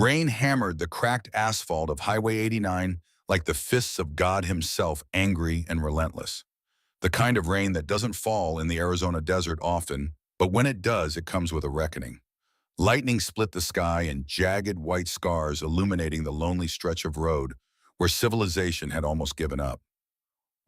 Rain hammered the cracked asphalt of Highway 89 like the fists of God himself, angry and relentless. The kind of rain that doesn't fall in the Arizona desert often, but when it does, it comes with a reckoning. Lightning split the sky in jagged white scars illuminating the lonely stretch of road where civilization had almost given up.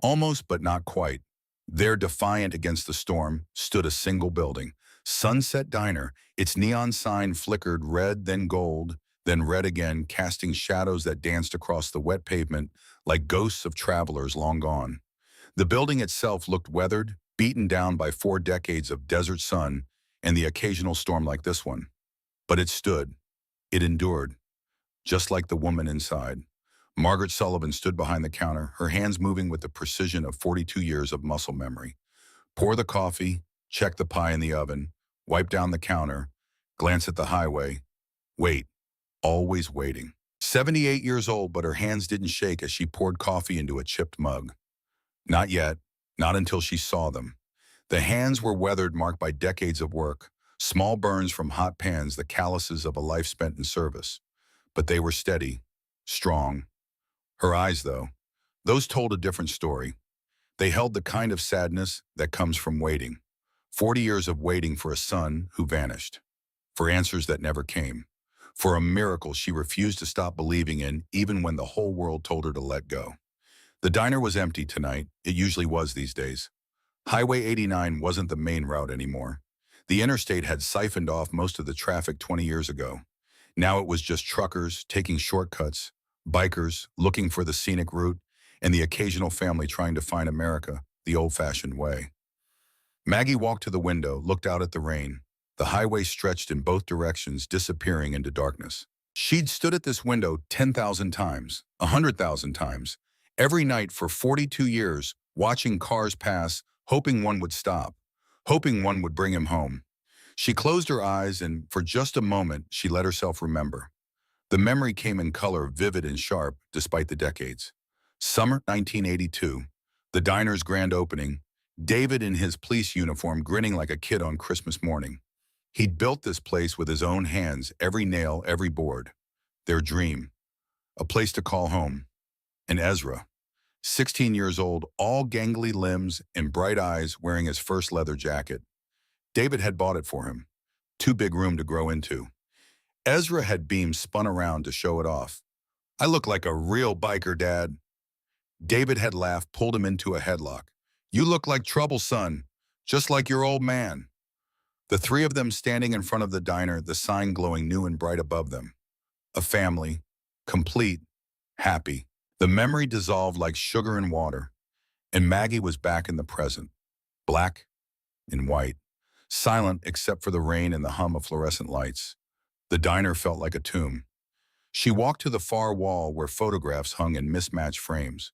Almost, but not quite. There, defiant against the storm, stood a single building. Sunset Diner. Its neon sign flickered red, then gold, then red again, casting shadows that danced across the wet pavement like ghosts of travelers long gone. The building itself looked weathered, beaten down by 4 decades of desert sun and the occasional storm like this one. But it stood. It endured, just like the woman inside. Margaret Sullivan stood behind the counter, her hands moving with the precision of 42 years of muscle memory. Pour the coffee, check the pie in the oven, wipe down the counter, glance at the highway. Wait, always waiting. 78 years old, but her hands didn't shake as she poured coffee into a chipped mug. Not yet, not until she saw them. The hands were weathered, marked by decades of work, small burns from hot pans, the calluses of a life spent in service. But they were steady, strong. Her eyes, though, those told a different story. They held the kind of sadness that comes from waiting. 40 years of waiting for a son who vanished, for answers that never came, for a miracle she refused to stop believing in even when the whole world told her to let go. The diner was empty tonight. It usually was these days. Highway 89 wasn't the main route anymore. The interstate had siphoned off most of the traffic 20 years ago. Now it was just truckers taking shortcuts, bikers looking for the scenic route, and the occasional family trying to find America the old-fashioned way. Maggie walked to the window, looked out at the rain. The highway stretched in both directions, disappearing into darkness. She'd stood at this window 10,000 times, 100,000 times, every night for 42 years, watching cars pass, hoping one would stop, hoping one would bring him home. She closed her eyes and, for just a moment, she let herself remember. The memory came in color, vivid and sharp, despite the decades. Summer 1982, the diner's grand opening, David in his police uniform grinning like a kid on Christmas morning. He'd built this place with his own hands, every nail, every board. Their dream. A place to call home. And Ezra, 16 years old, all gangly limbs and bright eyes, wearing his first leather jacket. David had bought it for him. Too big room to grow into. Ezra had beams spun around to show it off. "I look like a real biker, Dad." David had laughed, pulled him into a headlock. "You look like trouble, son, just like your old man." The three of them standing in front of the diner, the sign glowing new and bright above them. A family, complete, happy. The memory dissolved like sugar in water, and Maggie was back in the present, black and white, silent except for the rain and the hum of fluorescent lights. The diner felt like a tomb. She walked to the far wall where photographs hung in mismatched frames.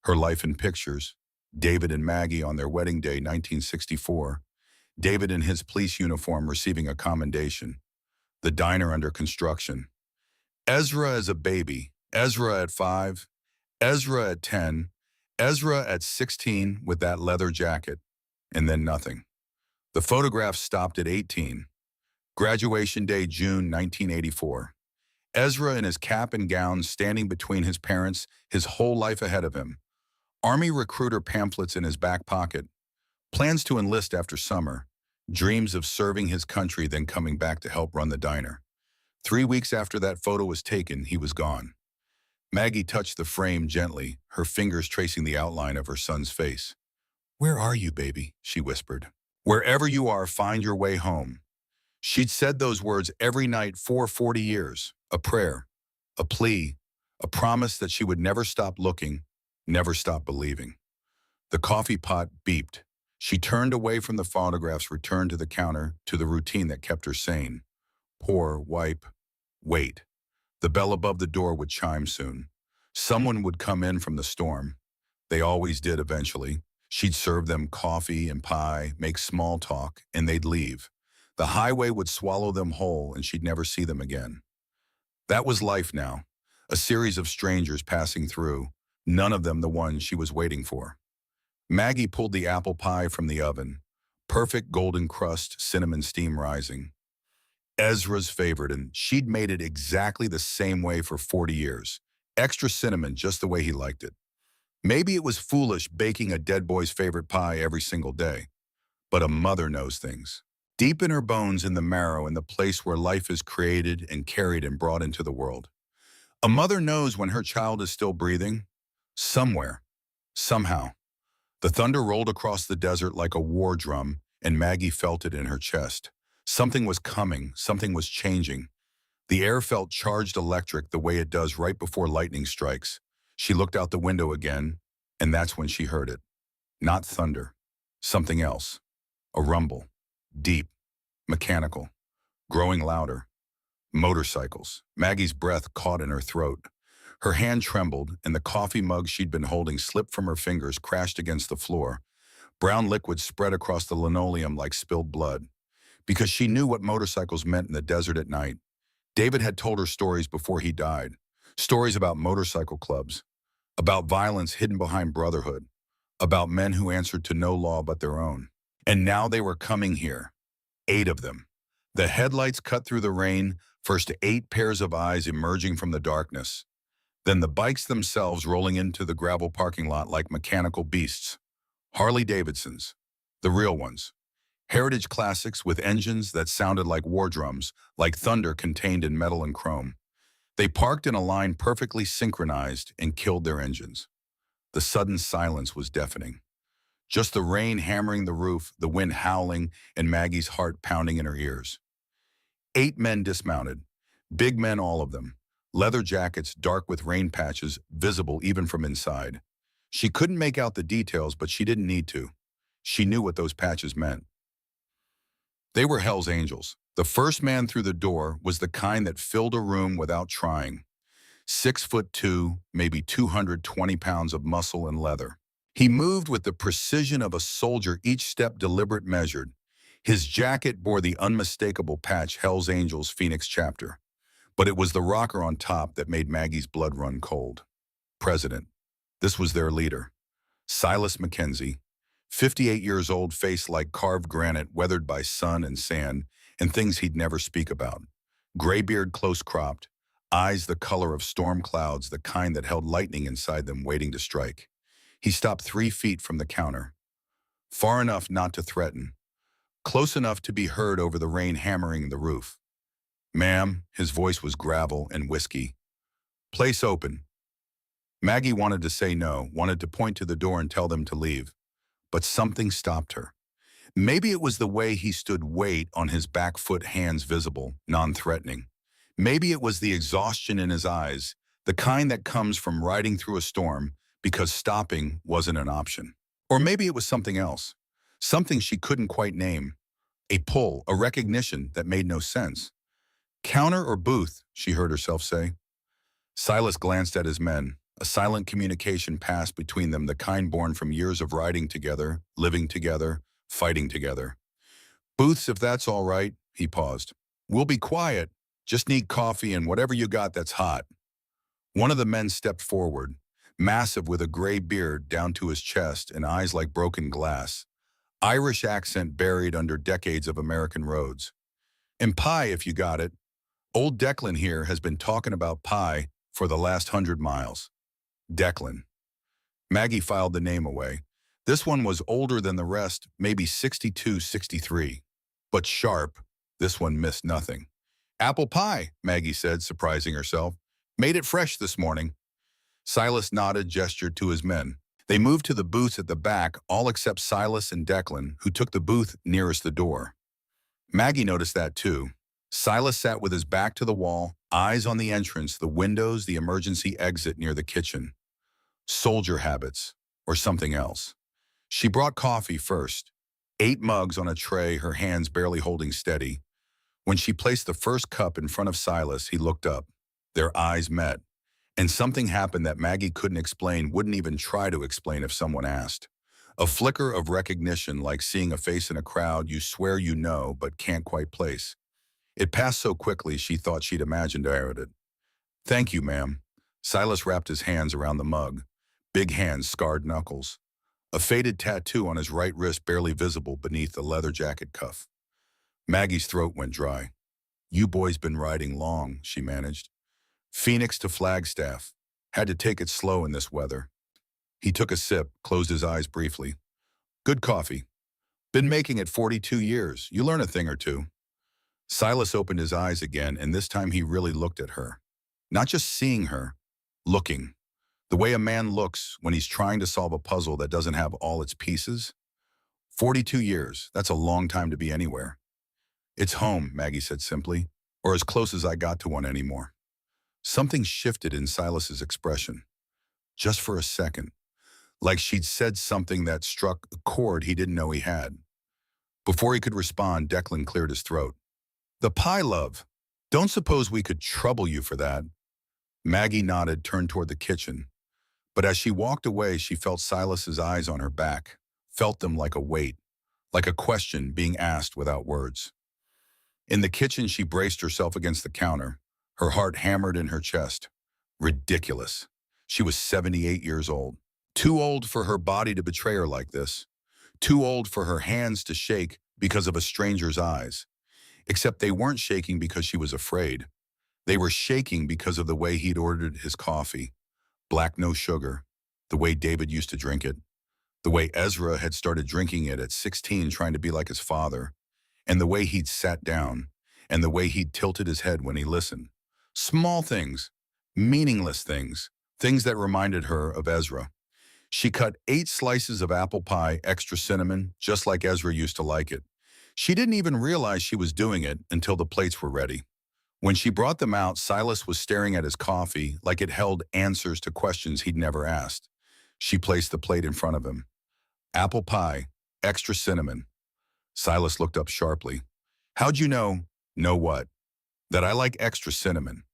Her life in pictures, David and Maggie on their wedding day, 1964, David in his police uniform receiving a commendation, the diner under construction, Ezra as a baby, Ezra at 5, Ezra at 10, Ezra at 16 with that leather jacket, and then nothing. The photograph stopped at 18. Graduation day, June 1984. Ezra in his cap and gown standing between his parents, his whole life ahead of him. Army recruiter pamphlets in his back pocket. Plans to enlist after summer. Dreams of serving his country, then coming back to help run the diner. 3 weeks after that photo was taken, he was gone. Maggie touched the frame gently, her fingers tracing the outline of her son's face. "Where are you, baby?" she whispered. "Wherever you are, find your way home." She'd said those words every night for 40 years, a prayer, a plea, a promise that she would never stop looking, never stop believing. The coffee pot beeped. She turned away from the photographs, returned to the counter, to the routine that kept her sane. Pour, wipe, wait. The bell above the door would chime soon. Someone would come in from the storm. They always did eventually. She'd serve them coffee and pie, make small talk, and they'd leave. The highway would swallow them whole, and she'd never see them again. That was life now, a series of strangers passing through, none of them the one she was waiting for. Maggie pulled the apple pie from the oven, perfect golden crust, cinnamon steam rising. Ezra's favorite, and she'd made it exactly the same way for 40 years. Extra cinnamon, just the way he liked it. Maybe it was foolish baking a dead boy's favorite pie every single day, but a mother knows things. Deep in her bones, in the marrow, in the place where life is created and carried and brought into the world. A mother knows when her child is still breathing. Somewhere. Somehow. The thunder rolled across the desert like a war drum, and Maggie felt it in her chest. Something was coming, something was changing. The air felt charged electric the way it does right before lightning strikes. She looked out the window again, and that's when she heard it. Not thunder. Something else. A rumble. Deep. Mechanical. Growing louder. Motorcycles. Maggie's breath caught in her throat. Her hand trembled, and the coffee mug she'd been holding slipped from her fingers, crashed against the floor. Brown liquid spread across the linoleum like spilled blood. Because she knew what motorcycles meant in the desert at night. David had told her stories before he died. Stories about motorcycle clubs. About violence hidden behind Brotherhood. About men who answered to no law but their own. And now they were coming here. 8 of them. The headlights cut through the rain, first 8 pairs of eyes emerging from the darkness. Then the bikes themselves rolling into the gravel parking lot like mechanical beasts. Harley Davidsons. The real ones. Heritage classics with engines that sounded like war drums, like thunder contained in metal and chrome. They parked in a line perfectly synchronized and killed their engines. The sudden silence was deafening. Just the rain hammering the roof, the wind howling, and Maggie's heart pounding in her ears. 8 men dismounted. Big men, all of them. Leather jackets dark with rain patches, visible even from inside. She couldn't make out the details, but she didn't need to. She knew what those patches meant. They were Hell's Angels. The first man through the door was the kind that filled a room without trying. 6'2", maybe 220 pounds of muscle and leather. He moved with the precision of a soldier, each step deliberate, measured. His jacket bore the unmistakable patch Hell's Angels Phoenix chapter. But it was the rocker on top that made Maggie's blood run cold. President. This was their leader. Silas Mackenzie. 58 years old, face like carved granite, weathered by sun and sand, and things he'd never speak about. Gray beard close cropped, eyes the color of storm clouds, the kind that held lightning inside them waiting to strike. He stopped 3 feet from the counter. Far enough not to threaten. Close enough to be heard over the rain hammering the roof. Ma'am, his voice was gravel and whiskey. Place open. Maggie wanted to say no, wanted to point to the door and tell them to leave. But something stopped her. Maybe it was the way he stood, weight on his back foot, hands visible, non-threatening. Maybe it was the exhaustion in his eyes, the kind that comes from riding through a storm because stopping wasn't an option. Or maybe it was something else, something she couldn't quite name. A pull, a recognition that made no sense. Counter or booth, she heard herself say. Silas glanced at his men. A silent communication passed between them, the kind born from years of riding together, living together, fighting together. Booths, if that's all right, he paused. We'll be quiet. Just need coffee and whatever you got that's hot. One of the men stepped forward, massive with a gray beard down to his chest and eyes like broken glass. Irish accent buried under decades of American roads. And pie, if you got it. Old Declan here has been talking about pie for the last 100 miles. Declan. Maggie filed the name away. This one was older than the rest, maybe 62, 63. But sharp, this one missed nothing. Apple pie, Maggie said, surprising herself. Made it fresh this morning. Silas nodded, gestured to his men. They moved to the booths at the back, all except Silas and Declan, who took the booth nearest the door. Maggie noticed that too. Silas sat with his back to the wall, eyes on the entrance, the windows, the emergency exit near the kitchen. Soldier habits, or something else. She brought coffee first. 8 mugs on a tray, her hands barely holding steady. When she placed the first cup in front of Silas, he looked up. Their eyes met. And something happened that Maggie couldn't explain, wouldn't even try to explain if someone asked. A flicker of recognition, like seeing a face in a crowd you swear you know but can't quite place. It passed so quickly she thought she'd imagined I heard it. Thank you, ma'am. Silas wrapped his hands around the mug. Big hands, scarred knuckles. A faded tattoo on his right wrist barely visible beneath the leather jacket cuff. Maggie's throat went dry. You boys been riding long, she managed. Phoenix to Flagstaff. Had to take it slow in this weather. He took a sip, closed his eyes briefly. Good coffee. Been making it 42 years. You learn a thing or two. Silas opened his eyes again, and this time he really looked at her. Not just seeing her, looking. The way a man looks when he's trying to solve a puzzle that doesn't have all its pieces. 42 years, that's a long time to be anywhere. It's home, Maggie said simply, or as close as I got to one anymore. Something shifted in Silas's expression. Just for a second. Like she'd said something that struck a chord he didn't know he had. Before he could respond, Declan cleared his throat. The pie, love. Don't suppose we could trouble you for that. Maggie nodded, turned toward the kitchen. But as she walked away, she felt Silas's eyes on her back, felt them like a weight, like a question being asked without words. In the kitchen, she braced herself against the counter, her heart hammered in her chest. Ridiculous. She was 78 years old. Too old for her body to betray her like this. Too old for her hands to shake because of a stranger's eyes. Except they weren't shaking because she was afraid. They were shaking because of the way he'd ordered his coffee. Black, no sugar. The way David used to drink it. The way Ezra had started drinking it at 16, trying to be like his father. And the way he'd sat down. And the way he'd tilted his head when he listened. Small things. Meaningless things. Things that reminded her of Ezra. She cut 8 slices of apple pie, extra cinnamon, just like Ezra used to like it. She didn't even realize she was doing it until the plates were ready. When she brought them out, Silas was staring at his coffee like it held answers to questions he'd never asked. She placed the plate in front of him. Apple pie, extra cinnamon. Silas looked up sharply. How'd you know? Know what? That I like extra cinnamon.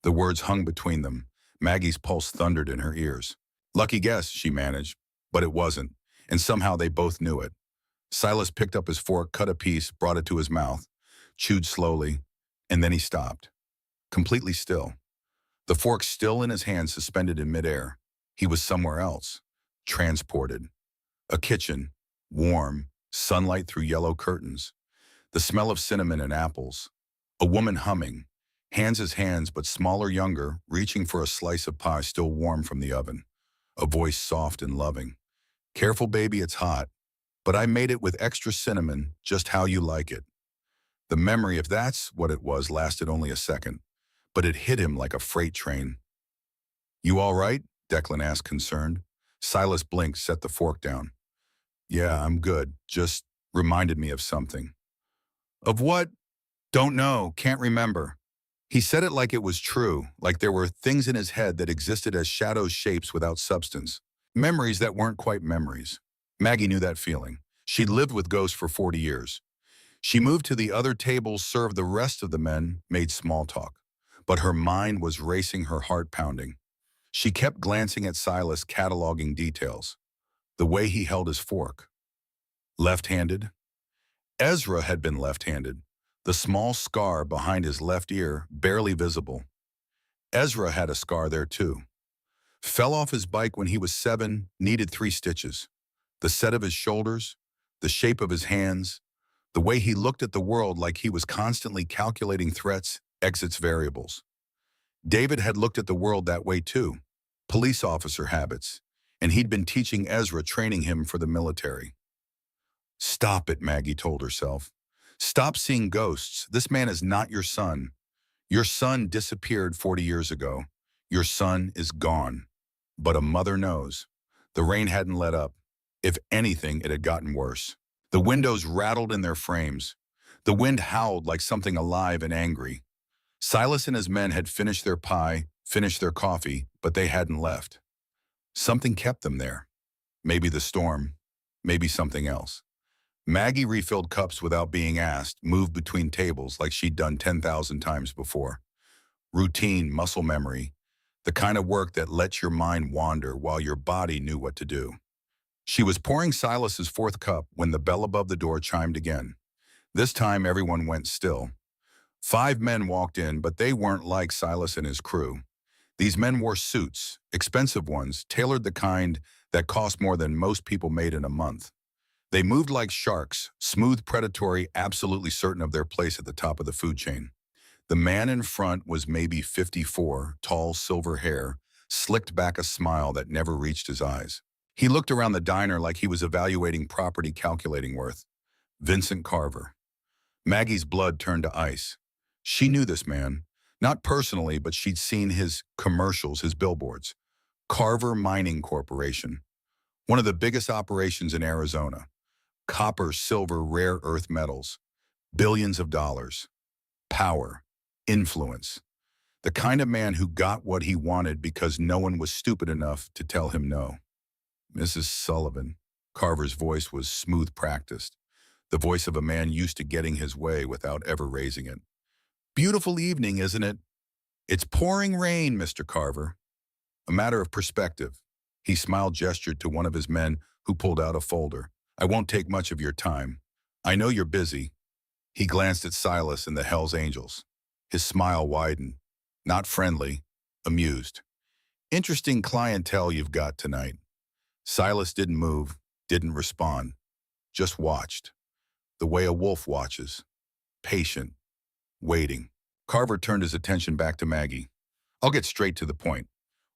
The words hung between them. Maggie's pulse thundered in her ears. Lucky guess, she managed, but it wasn't, and somehow they both knew it. Silas picked up his fork, cut a piece, brought it to his mouth, chewed slowly, and then he stopped, completely still. The fork still in his hand, suspended in midair. He was somewhere else, transported. A kitchen, warm, sunlight through yellow curtains, the smell of cinnamon and apples, a woman humming, hands as hands but smaller, younger, reaching for a slice of pie still warm from the oven, a voice soft and loving. Careful, baby, it's hot, but I made it with extra cinnamon, just how you like it. The memory, if that's what it was, lasted only a second, but it hit him like a freight train. You all right? Declan asked, concerned. Silas blinked, set the fork down. Yeah, I'm good. Just reminded me of something. Of what? Don't know, can't remember. He said it like it was true, like there were things in his head that existed as shadows, shapes without substance. Memories that weren't quite memories. Maggie knew that feeling. She'd lived with ghosts for 40 years. She moved to the other table, served the rest of the men, made small talk. But her mind was racing, her heart pounding. She kept glancing at Silas, cataloging details. The way he held his fork. Left-handed? Ezra had been left-handed. The small scar behind his left ear, barely visible. Ezra had a scar there too. Fell off his bike when he was 7, needed 3 stitches. The set of his shoulders, the shape of his hands, the way he looked at the world like he was constantly calculating threats, exits, variables. David had looked at the world that way too, police officer habits, and he'd been teaching Ezra, training him for the military. Stop it, Maggie told herself. Stop seeing ghosts. This man is not your son. Your son disappeared 40 years ago. Your son is gone. But a mother knows. The rain hadn't let up. If anything, it had gotten worse. The windows rattled in their frames. The wind howled like something alive and angry. Silas and his men had finished their pie, finished their coffee, but they hadn't left. Something kept them there. Maybe the storm, maybe something else. Maggie refilled cups without being asked, moved between tables like she'd done 10,000 times before. Routine, muscle memory, the kind of work that lets your mind wander while your body knew what to do. She was pouring Silas's 4th cup when the bell above the door chimed again. This time everyone went still. 5 men walked in, but they weren't like Silas and his crew. These men wore suits, expensive ones, tailored the kind that cost more than most people made in a month. They moved like sharks, smooth, predatory, absolutely certain of their place at the top of the food chain. The man in front was maybe 54, tall silver hair, slicked back a smile that never reached his eyes. He looked around the diner like he was evaluating property calculating worth. Vincent Carver. Maggie's blood turned to ice. She knew this man. Not personally, but she'd seen his commercials, his billboards. Carver Mining Corporation. One of the biggest operations in Arizona. Copper, silver, rare earth metals. Billions of dollars. Power. Influence. The kind of man who got what he wanted because no one was stupid enough to tell him no. Mrs. Sullivan. Carver's voice was smooth practiced. The voice of a man used to getting his way without ever raising it. Beautiful evening, isn't it? It's pouring rain, Mr. Carver. A matter of perspective. He smiled, gestured to one of his men who pulled out a folder. I won't take much of your time. I know you're busy. He glanced at Silas and the Hells Angels. His smile widened. Not friendly, amused. Interesting clientele you've got tonight. Silas didn't move, didn't respond. Just watched. The way a wolf watches. Patient. Waiting. Carver turned his attention back to Maggie. I'll get straight to the point.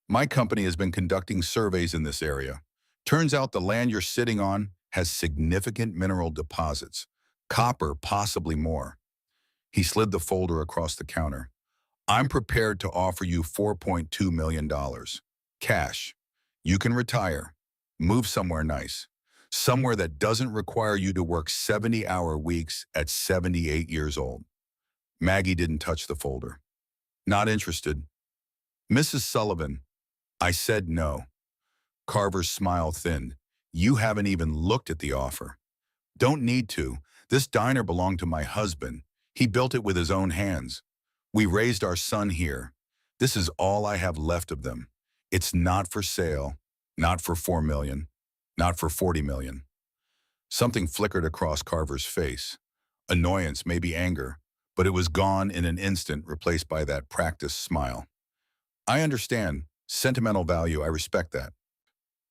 My company has been conducting surveys in this area. Turns out the land you're sitting on has significant mineral deposits. Copper, possibly more. He slid the folder across the counter. I'm prepared to offer you $4.2 million. Cash. You can retire. Move somewhere nice. Somewhere that doesn't require you to work 70-hour weeks at 78 years old. Maggie didn't touch the folder. Not interested. Mrs. Sullivan. I said no. Carver's smile thinned. You haven't even looked at the offer. Don't need to. This diner belonged to my husband. He built it with his own hands. We raised our son here. This is all I have left of them. It's not for sale. Not for $4 million. Not for $40 million. Something flickered across Carver's face. Annoyance, maybe anger, but it was gone in an instant, replaced by that practiced smile. I understand. Sentimental value, I respect that.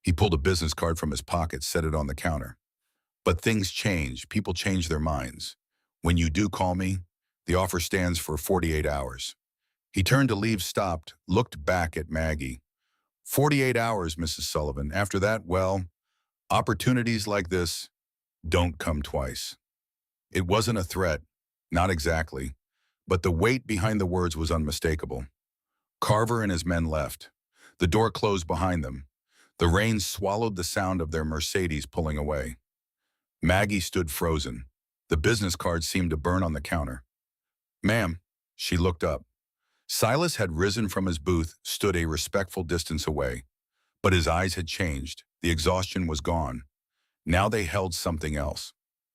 He pulled a business card from his pocket, set it on the counter. But things change. People change their minds. When you do call me, the offer stands for 48 hours. He turned to leave, stopped, looked back at Maggie. 48 hours, Mrs. Sullivan. After that, well, opportunities like this don't come twice. It wasn't a threat, not exactly, but the weight behind the words was unmistakable. Carver and his men left. The door closed behind them. The rain swallowed the sound of their Mercedes pulling away. Maggie stood frozen. The business card seemed to burn on the counter. Ma'am, she looked up. Silas had risen from his booth, stood a respectful distance away. But his eyes had changed. The exhaustion was gone. Now they held something else.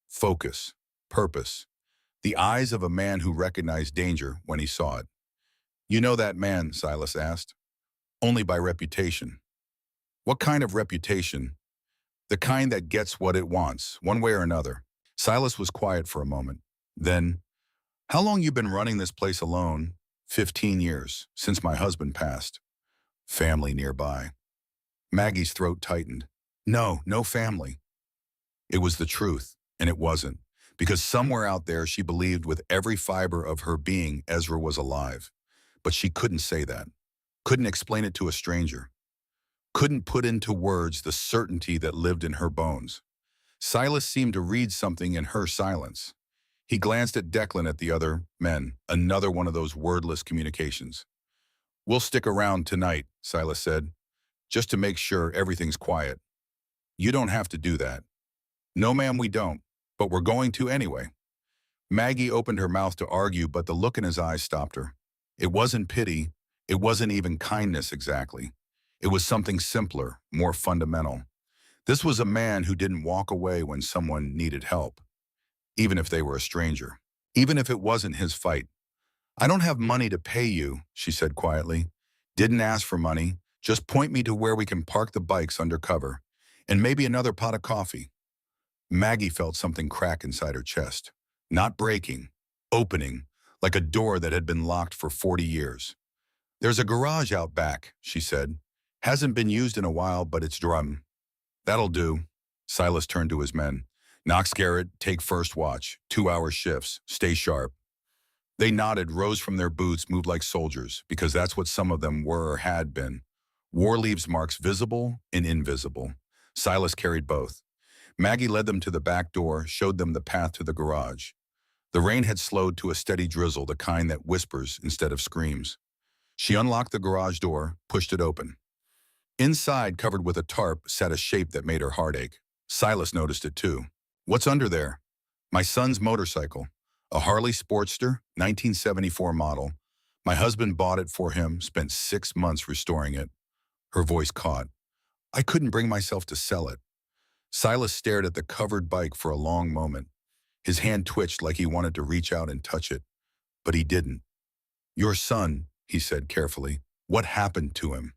Focus. Purpose. The eyes of a man who recognized danger when he saw it. You know that man, Silas asked. Only by reputation. What kind of reputation? The kind that gets what it wants, one way or another. Silas was quiet for a moment. Then, how long you been running this place alone? 15 years, since my husband passed. Family nearby. Maggie's throat tightened. No, no family. It was the truth, and it wasn't. Because somewhere out there she believed with every fiber of her being Ezra was alive. But she couldn't say that. Couldn't explain it to a stranger. Couldn't put into words the certainty that lived in her bones. Silas seemed to read something in her silence. He glanced at Declan, at the other men, another one of those wordless communications. We'll stick around tonight, Silas said, just to make sure everything's quiet. You don't have to do that. No, ma'am, we don't, but we're going to anyway. Maggie opened her mouth to argue, but the look in his eyes stopped her. It wasn't pity. It wasn't even kindness exactly. It was something simpler, more fundamental. This was a man who didn't walk away when someone needed help, even if they were a stranger, even if it wasn't his fight. I don't have money to pay you, she said quietly. Didn't ask for money. Just point me to where we can park the bikes under cover, and maybe another pot of coffee. Maggie felt something crack inside her chest. Not breaking, opening, like a door that had been locked for 40 years. There's a garage out back, she said. Hasn't been used in a while, but it's drum. That'll do. Silas turned to his men. Knox Garrett, take first watch. 2-hour shifts. Stay sharp. They nodded, rose from their boots, moved like soldiers, because that's what some of them were or had been. War leaves marks visible and invisible. Silas carried both. Maggie led them to the back door, showed them the path to the garage. The rain had slowed to a steady drizzle, the kind that whispers instead of screams. She unlocked the garage door, pushed it open. Inside, covered with a tarp, sat a shape that made her heart ache. Silas noticed it too. "What's under there?" "My son's motorcycle. A Harley Sportster, 1974 model. My husband bought it for him, spent 6 months restoring it." Her voice caught. "I couldn't bring myself to sell it." Silas stared at the covered bike for a long moment. His hand twitched like he wanted to reach out and touch it, but he didn't. "Your son," he said carefully. "What happened to him?"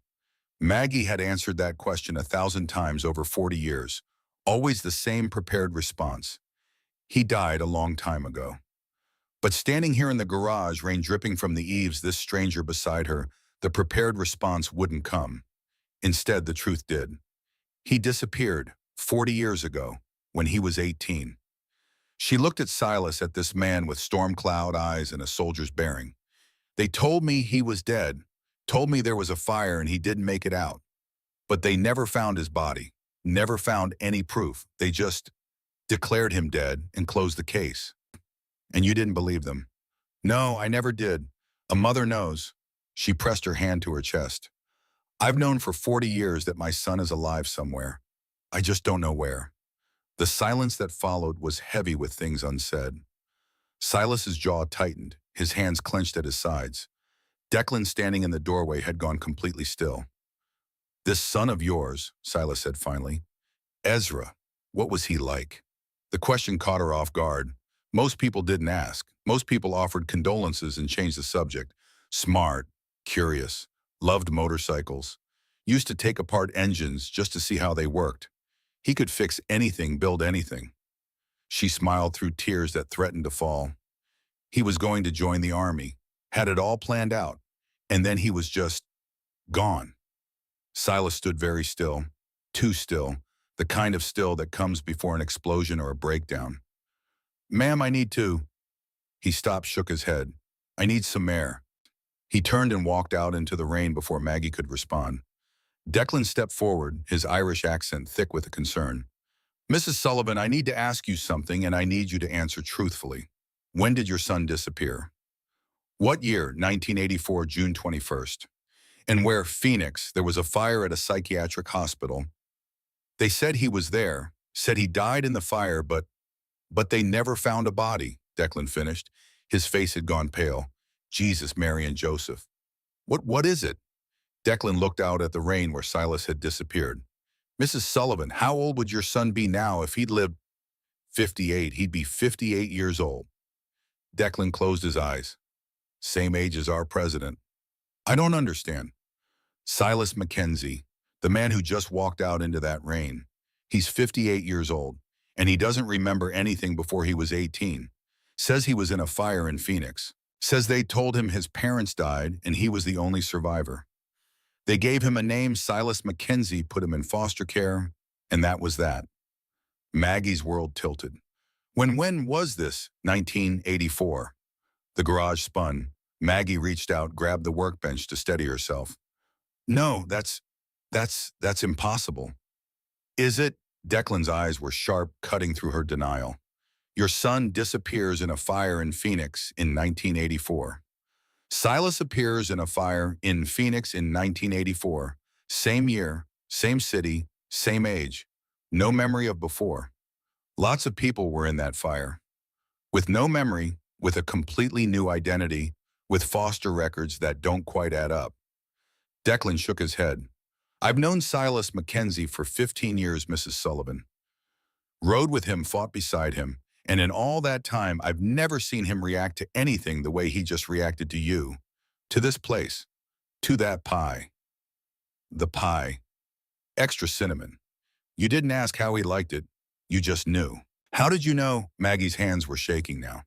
Maggie had answered that question 1,000 times over 40 years. Always the same prepared response. "He died a long time ago." But standing here in the garage, rain dripping from the eaves, this stranger beside her, the prepared response wouldn't come. Instead, the truth did. He disappeared 40 years ago, when he was 18. She looked at Silas, at this man with storm cloud eyes and a soldier's bearing. "They told me he was dead, told me there was a fire and he didn't make it out. But they never found his body, never found any proof. They just declared him dead and closed the case. And you didn't believe them." "No, I never did. A mother knows." She pressed her hand to her chest. "I've known for 40 years that my son is alive somewhere. I just don't know where." The silence that followed was heavy with things unsaid. Silas's jaw tightened, his hands clenched at his sides. Declan, standing in the doorway, had gone completely still. "This son of yours," Silas said finally, "Ezra, what was he like?" The question caught her off guard. Most people didn't ask. Most people offered condolences and changed the subject. Smart, curious, loved motorcycles, used to take apart engines just to see how they worked. He could fix anything, build anything. She smiled through tears that threatened to fall. He was going to join the army, had it all planned out, and then he was just gone. Silas stood very still, too still, the kind of still that comes before an explosion or a breakdown. "Ma'am, I need to." He stopped, shook his head. "I need some air." He turned and walked out into the rain before Maggie could respond. Declan stepped forward, his Irish accent thick with concern. "Mrs. Sullivan, I need to ask you something, and I need you to answer truthfully. When did your son disappear?" "What year?" 1984, June 21st. "And where?" "Phoenix. There was a fire at a psychiatric hospital. They said he was there, said he died in the fire, but they never found a body," Declan finished. His face had gone pale. "Jesus, Mary, and Joseph. What is it?" Declan looked out at the rain where Silas had disappeared. "Mrs. Sullivan, how old would your son be now if he'd lived?" 58. He'd be 58 years old. Declan closed his eyes. "Same age as our president." "I don't understand." "Silas Mackenzie, the man who just walked out into that rain. He's 58 years old, and he doesn't remember anything before he was 18. Says he was in a fire in Phoenix. Says they told him his parents died and he was the only survivor. They gave him a name, Silas Mackenzie, put him in foster care, and that was that." Maggie's world tilted. When was this?" 1984. The garage spun. Maggie reached out, grabbed the workbench to steady herself. "No, that's impossible." "Is it?" Declan's eyes were sharp, cutting through her denial. "Your son disappears in a fire in Phoenix in 1984. Silas appears in a fire in Phoenix in 1984. Same year, same city, same age. No memory of before. Lots of people were in that fire. With no memory, with a completely new identity, with foster records that don't quite add up." Declan shook his head. "I've known Silas Mackenzie for 15 years, Mrs. Sullivan. Rode with him, fought beside him, and in all that time, I've never seen him react to anything the way he just reacted to you, to this place, to that pie. The pie. Extra cinnamon. You didn't ask how he liked it. You just knew." "How did you know?" Maggie's hands were shaking now.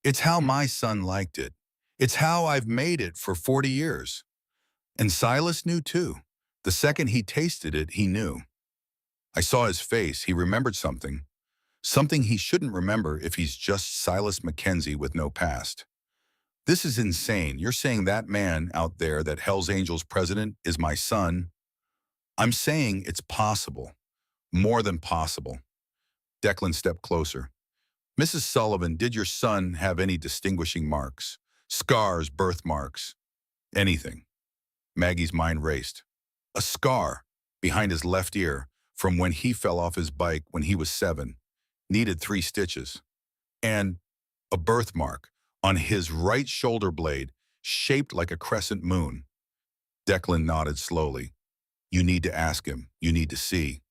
"It's how my son liked it. It's how I've made it for 40 years. And Silas knew too. The second he tasted it, he knew. I saw his face. He remembered something. Something he shouldn't remember if he's just Silas Mackenzie with no past. This is insane. You're saying that man out there, that Hell's Angels president, is my son? I'm saying it's possible. More than possible. Declan stepped closer. Mrs. Sullivan, did your son have any distinguishing marks? Scars, birthmarks, anything? Maggie's mind raced. A scar behind his left ear from when he fell off his bike when he was 7. Needed 3 stitches. And a birthmark on his right shoulder blade shaped like a crescent moon. Declan nodded slowly. You need to ask him. You need to see.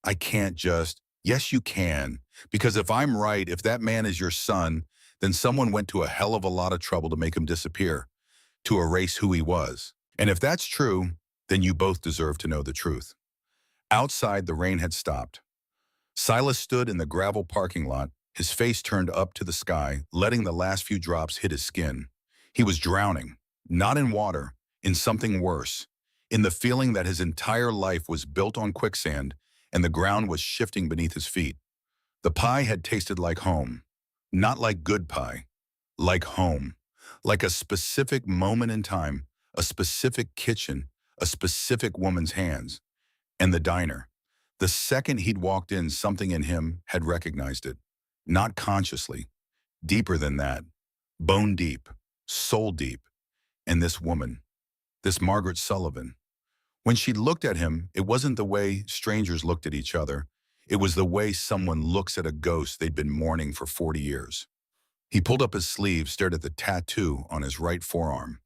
I can't just... Yes, you can. Because if I'm right, if that man is your son, then someone went to a hell of a lot of trouble to make him disappear, to erase who he was. And if that's true, then you both deserve to know the truth. Outside, the rain had stopped. Silas stood in the gravel parking lot, his face turned up to the sky, letting the last few drops hit his skin. He was drowning, not in water, in something worse, in the feeling that his entire life was built on quicksand and the ground was shifting beneath his feet. The pie had tasted like home, not like good pie, like home, like a specific moment in time, a specific kitchen, a specific woman's hands, and the diner. The second he'd walked in, something in him had recognized it, not consciously, deeper than that, bone deep, soul deep. And this woman, this Margaret Sullivan, when she looked at him, it wasn't the way strangers looked at each other. It was the way someone looks at a ghost they'd been mourning for 40 years. He pulled up his sleeve, stared at the tattoo on his right forearm.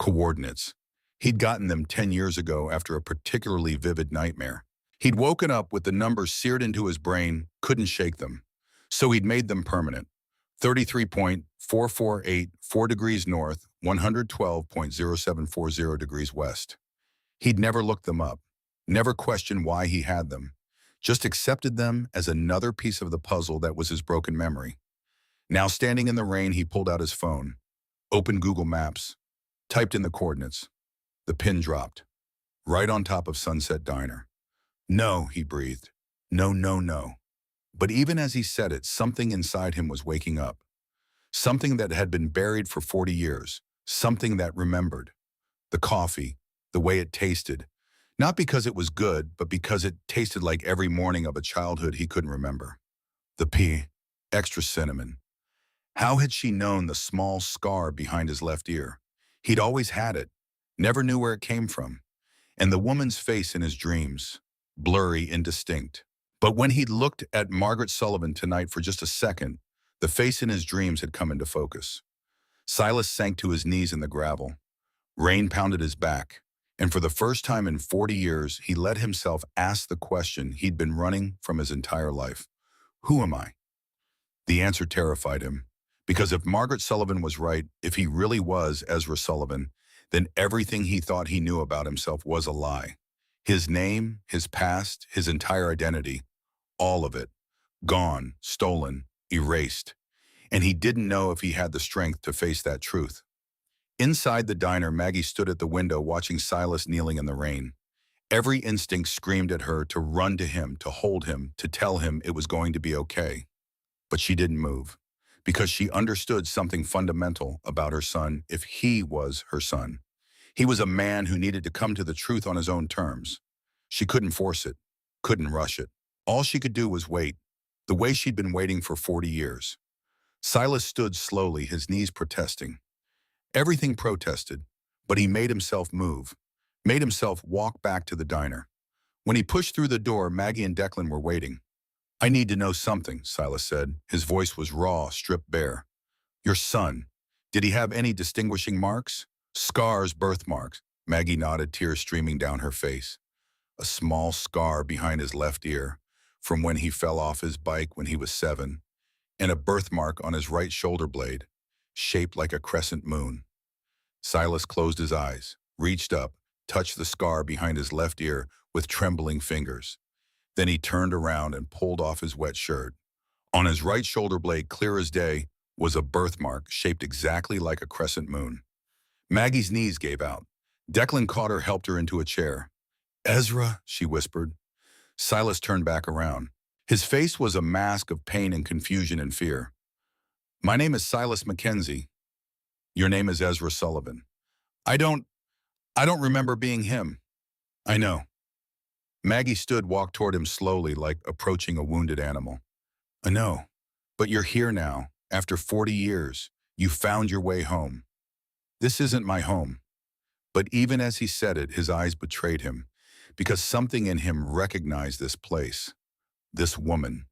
Coordinates. He'd gotten them 10 years ago after a particularly vivid nightmare. He'd woken up with the numbers seared into his brain, couldn't shake them. So he'd made them permanent. 33.448, 4 degrees north, 112.0740 degrees west. He'd never looked them up, never questioned why he had them, just accepted them as another piece of the puzzle that was his broken memory. Now, standing in the rain, he pulled out his phone, opened Google Maps, typed in the coordinates. The pin dropped, right on top of Sunset Diner. No, he breathed. No, no, no. But even as he said it, something inside him was waking up. Something that had been buried for 40 years. Something that remembered. The coffee, the way it tasted. Not because it was good, but because it tasted like every morning of a childhood he couldn't remember. The pea, extra cinnamon. How had she known the small scar behind his left ear? He'd always had it, never knew where it came from. And the woman's face in his dreams, blurry, indistinct. But when he'd looked at Margaret Sullivan tonight for just a second, the face in his dreams had come into focus. Silas sank to his knees in the gravel. Rain pounded his back. And for the first time in 40 years, he let himself ask the question he'd been running from his entire life. Who am I? The answer terrified him. Because if Margaret Sullivan was right, if he really was Ezra Sullivan, then everything he thought he knew about himself was a lie. His name, his past, his entire identity, all of it, gone, stolen, erased. And he didn't know if he had the strength to face that truth. Inside the diner, Maggie stood at the window watching Silas kneeling in the rain. Every instinct screamed at her to run to him, to hold him, to tell him it was going to be okay. But she didn't move, because she understood something fundamental about her son if he was her son. He was a man who needed to come to the truth on his own terms. She couldn't force it, couldn't rush it. All she could do was wait, the way she'd been waiting for 40 years. Silas stood slowly, his knees protesting. Everything protested, but he made himself move, made himself walk back to the diner. When he pushed through the door, Maggie and Declan were waiting. I need to know something, Silas said. His voice was raw, stripped bare. Your son, did he have any distinguishing marks? Scars, birthmarks. Maggie nodded, tears streaming down her face. A small scar behind his left ear, from when he fell off his bike when he was 7, and a birthmark on his right shoulder blade, shaped like a crescent moon. Silas closed his eyes, reached up, touched the scar behind his left ear with trembling fingers. Then he turned around and pulled off his wet shirt. On his right shoulder blade, clear as day, was a birthmark shaped exactly like a crescent moon. Maggie's knees gave out. Declan caught her, helped her into a chair. Ezra, she whispered. Silas turned back around. His face was a mask of pain and confusion and fear. My name is Silas Mackenzie. Your name is Ezra Sullivan. I don't, I don't remember being him. I know. Maggie walked toward him slowly like approaching a wounded animal. I know. But you're here now, after 40 years. You found your way home. This isn't my home. But even as he said it, his eyes betrayed him, because something in him recognized this place, this woman,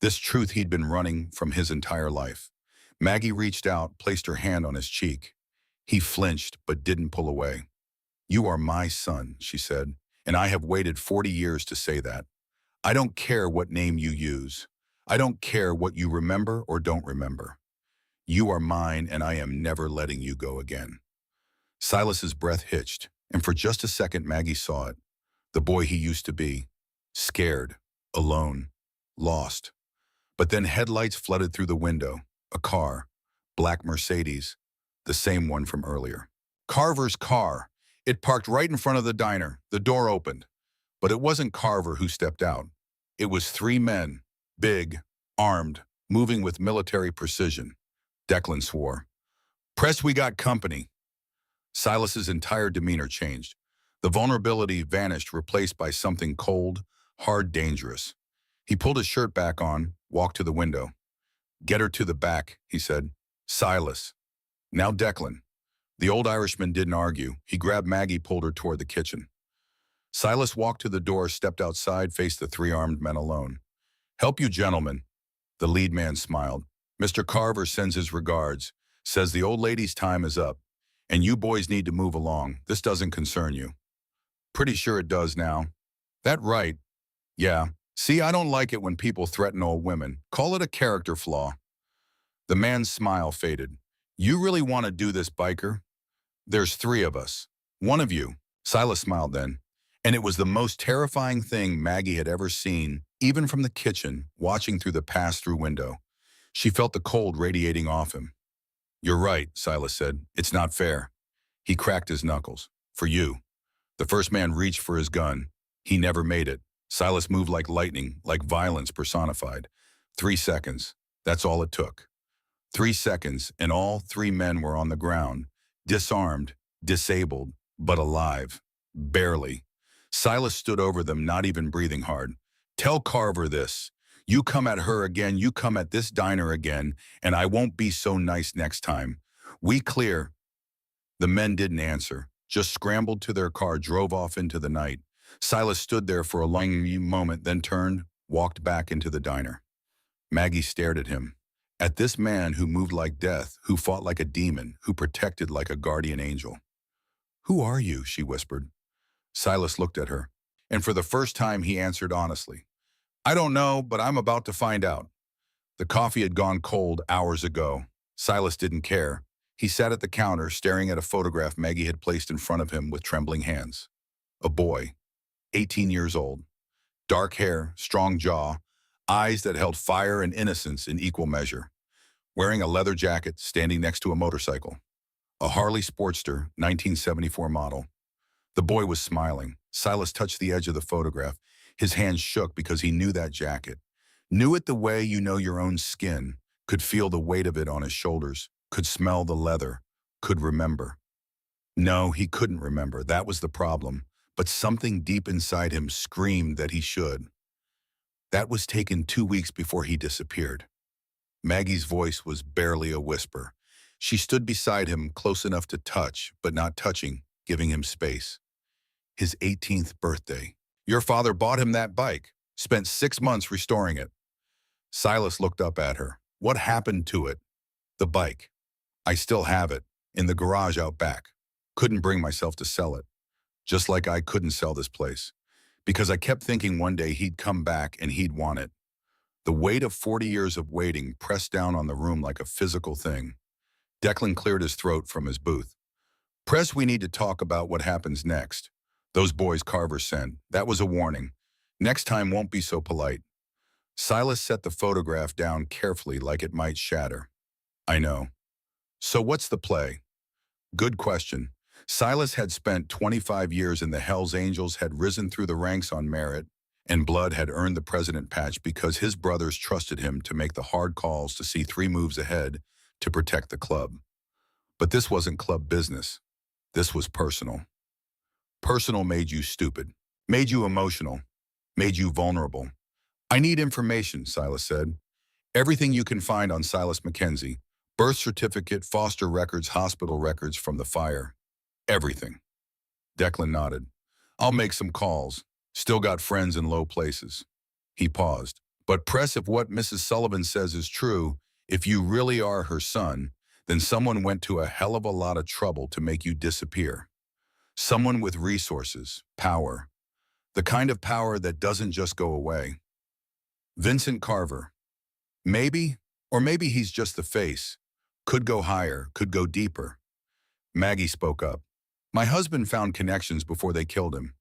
this truth he'd been running from his entire life. Maggie reached out, placed her hand on his cheek. He flinched, but didn't pull away. You are my son, she said, and I have waited 40 years to say that. I don't care what name you use. I don't care what you remember or don't remember. You are mine, and I am never letting you go again. Silas's breath hitched, and for just a second Maggie saw it. The boy he used to be. Scared, alone, lost. But then headlights flooded through the window. A car, black Mercedes, the same one from earlier. Carver's car. It parked right in front of the diner. The door opened. But it wasn't Carver who stepped out. It was three men, big, armed, moving with military precision. Declan swore. Press, we got company. Silas's entire demeanor changed. The vulnerability vanished, replaced by something cold, hard, dangerous. He pulled his shirt back on, walked to the window. Get her to the back, he said. Silas. Now Declan. The old Irishman didn't argue. He grabbed Maggie, pulled her toward the kitchen. Silas walked to the door, stepped outside, faced the three armed men alone. Help you, gentlemen. The lead man smiled. Mr. Carver sends his regards, says the old lady's time is up, and you boys need to move along. This doesn't concern you. Pretty sure it does now. That right? Yeah. See, I don't like it when people threaten old women. Call it a character flaw. The man's smile faded. You really want to do this, biker? There's three of us. One of you. Silas smiled then. And it was the most terrifying thing Maggie had ever seen, even from the kitchen, watching through the pass-through window. She felt the cold radiating off him. You're right, Silas said. It's not fair. He cracked his knuckles. For you. The first man reached for his gun. He never made it. Silas moved like lightning, like violence personified. 3 seconds. That's all it took. 3 seconds, and all three men were on the ground, disarmed, disabled, but alive. Barely. Silas stood over them, not even breathing hard. Tell Carver this. You come at her again, you come at this diner again, and I won't be so nice next time. We clear. The men didn't answer, just scrambled to their car, drove off into the night. Silas stood there for a long moment, then turned, walked back into the diner. Maggie stared at him. At this man who moved like death, who fought like a demon, who protected like a guardian angel. Who are you? She whispered. Silas looked at her, and for the first time he answered honestly. I don't know, but I'm about to find out. The coffee had gone cold hours ago. Silas didn't care. He sat at the counter, staring at a photograph Maggie had placed in front of him with trembling hands. A boy, 18 years old. Dark hair, strong jaw, eyes that held fire and innocence in equal measure. Wearing a leather jacket, standing next to a motorcycle. A Harley Sportster, 1974 model. The boy was smiling. Silas touched the edge of the photograph. His hands shook because he knew that jacket. Knew it the way you know your own skin. Could feel the weight of it on his shoulders. Could smell the leather. Could remember. No, he couldn't remember. That was the problem. But something deep inside him screamed that he should. That was taken 2 weeks before he disappeared. Maggie's voice was barely a whisper. She stood beside him, close enough to touch, but not touching, giving him space. His 18th birthday. Your father bought him that bike, spent 6 months restoring it. Silas looked up at her. What happened to it? The bike. I still have it, in the garage out back. Couldn't bring myself to sell it. Just like I couldn't sell this place. Because I kept thinking one day he'd come back and he'd want it. The weight of 40 years of waiting pressed down on the room like a physical thing. Declan cleared his throat from his booth. Press, we need to talk about what happens next. Those boys Carver sent. That was a warning. Next time won't be so polite. Silas set the photograph down carefully like it might shatter. I know. So what's the play? Good question. Silas had spent 25 years in the Hells Angels, had risen through the ranks on merit, and Blood had earned the president patch because his brothers trusted him to make the hard calls to see 3 moves ahead to protect the club. But this wasn't club business. This was personal. Personal made you stupid, made you emotional, made you vulnerable. I need information, Silas said. Everything you can find on Silas Mackenzie. Birth certificate, foster records, hospital records from the fire. Everything. Declan nodded. I'll make some calls. Still got friends in low places. He paused. But press, if what Mrs. Sullivan says is true, if you really are her son, then someone went to a hell of a lot of trouble to make you disappear. Someone with resources, power. The kind of power that doesn't just go away. Vincent Carver. Maybe, or maybe he's just the face. Could go higher, could go deeper. Maggie spoke up. My husband found connections before they killed him.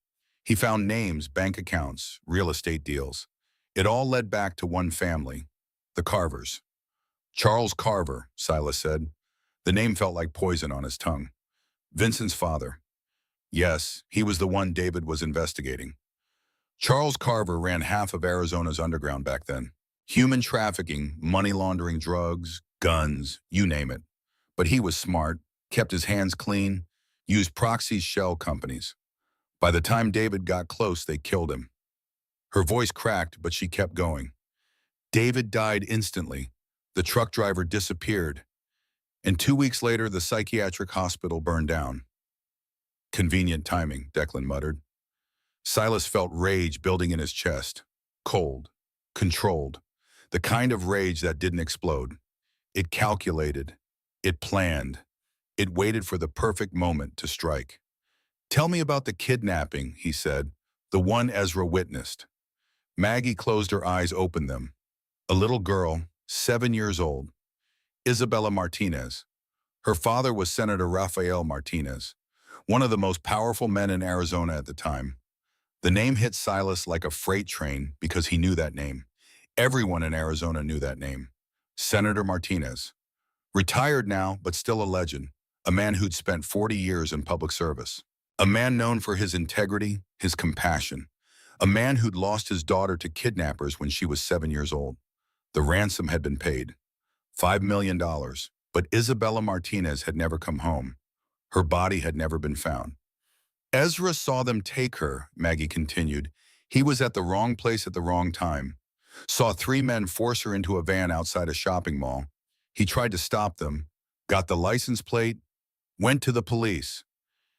He found names, bank accounts, real estate deals. It all led back to one family, the Carvers. Charles Carver, Silas said. The name felt like poison on his tongue. Vincent's father. Yes, he was the one David was investigating. Charles Carver ran half of Arizona's underground back then. Human trafficking, money laundering, drugs, guns, you name it. But he was smart, kept his hands clean, used proxy shell companies. By the time David got close, they killed him. Her voice cracked, but she kept going. David died instantly. The truck driver disappeared. And 2 weeks later, the psychiatric hospital burned down. Convenient timing, Declan muttered. Silas felt rage building in his chest. Cold. Controlled. The kind of rage that didn't explode. It calculated. It planned. It waited for the perfect moment to strike. Tell me about the kidnapping, he said, the one Ezra witnessed. Maggie closed her eyes, opened them. A little girl, 7 years old. Isabella Martinez. Her father was Senator Rafael Martinez, one of the most powerful men in Arizona at the time. The name hit Silas like a freight train because he knew that name. Everyone in Arizona knew that name. Senator Martinez. Retired now, but still a legend. A man who'd spent 40 years in public service. A man known for his integrity, his compassion. A man who'd lost his daughter to kidnappers when she was 7 years old. The ransom had been paid. $5 million. But Isabella Martinez had never come home. Her body had never been found. Ezra saw them take her, Maggie continued. He was at the wrong place at the wrong time. Saw 3 men force her into a van outside a shopping mall. He tried to stop them, got the license plate, went to the police.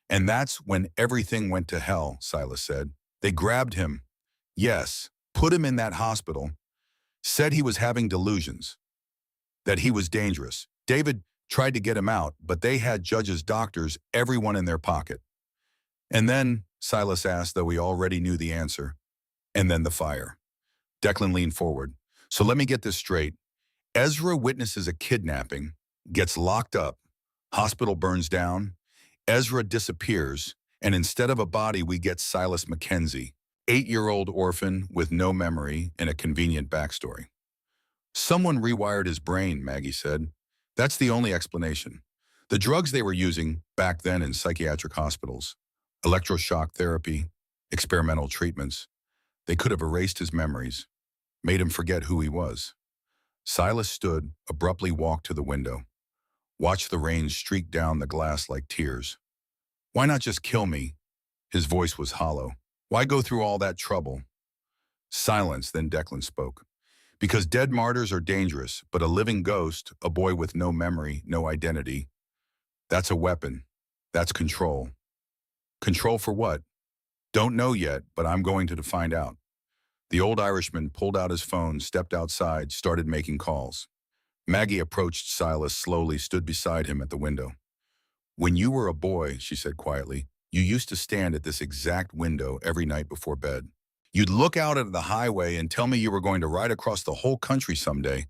And that's when everything went to hell, Silas said. They grabbed him. Yes, put him in that hospital. Said he was having delusions. That he was dangerous. David tried to get him out, but they had judges, doctors, everyone in their pocket. And then, Silas asked, though he already knew the answer, and then the fire. Declan leaned forward. So let me get this straight. Ezra witnesses a kidnapping, gets locked up, hospital burns down, Ezra disappears, and instead of a body, we get Silas Mackenzie, 8-year-old orphan with no memory and a convenient backstory. Someone rewired his brain, Maggie said. That's the only explanation. The drugs they were using back then in psychiatric hospitals, electroshock therapy, experimental treatments, they could have erased his memories, made him forget who he was. Silas stood, abruptly walked to the window, watched the rain streak down the glass like tears. Why not just kill me? His voice was hollow. Why go through all that trouble? Silence, then Declan spoke. Because dead martyrs are dangerous, but a living ghost, a boy with no memory, no identity, that's a weapon. That's control. Control for what? Don't know yet, but I'm going to find out. The old Irishman pulled out his phone, stepped outside, started making calls. Maggie approached Silas slowly, stood beside him at the window. When you were a boy, she said quietly, you used to stand at this exact window every night before bed. You'd look out at the highway and tell me you were going to ride across the whole country someday.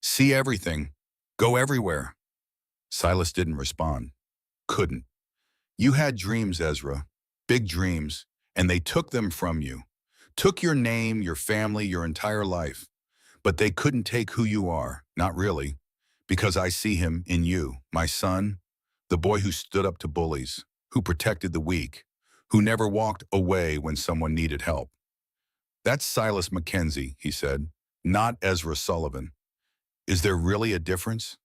See everything. Go everywhere. Silas didn't respond. Couldn't. You had dreams, Ezra. Big dreams. And they took them from you. Took your name, your family, your entire life. But they couldn't take who you are. Not really. Because I see him in you, my son. The boy who stood up to bullies. Who protected the weak. Who never walked away when someone needed help. That's Silas Mackenzie, he said, not Ezra Sullivan. Is there really a difference?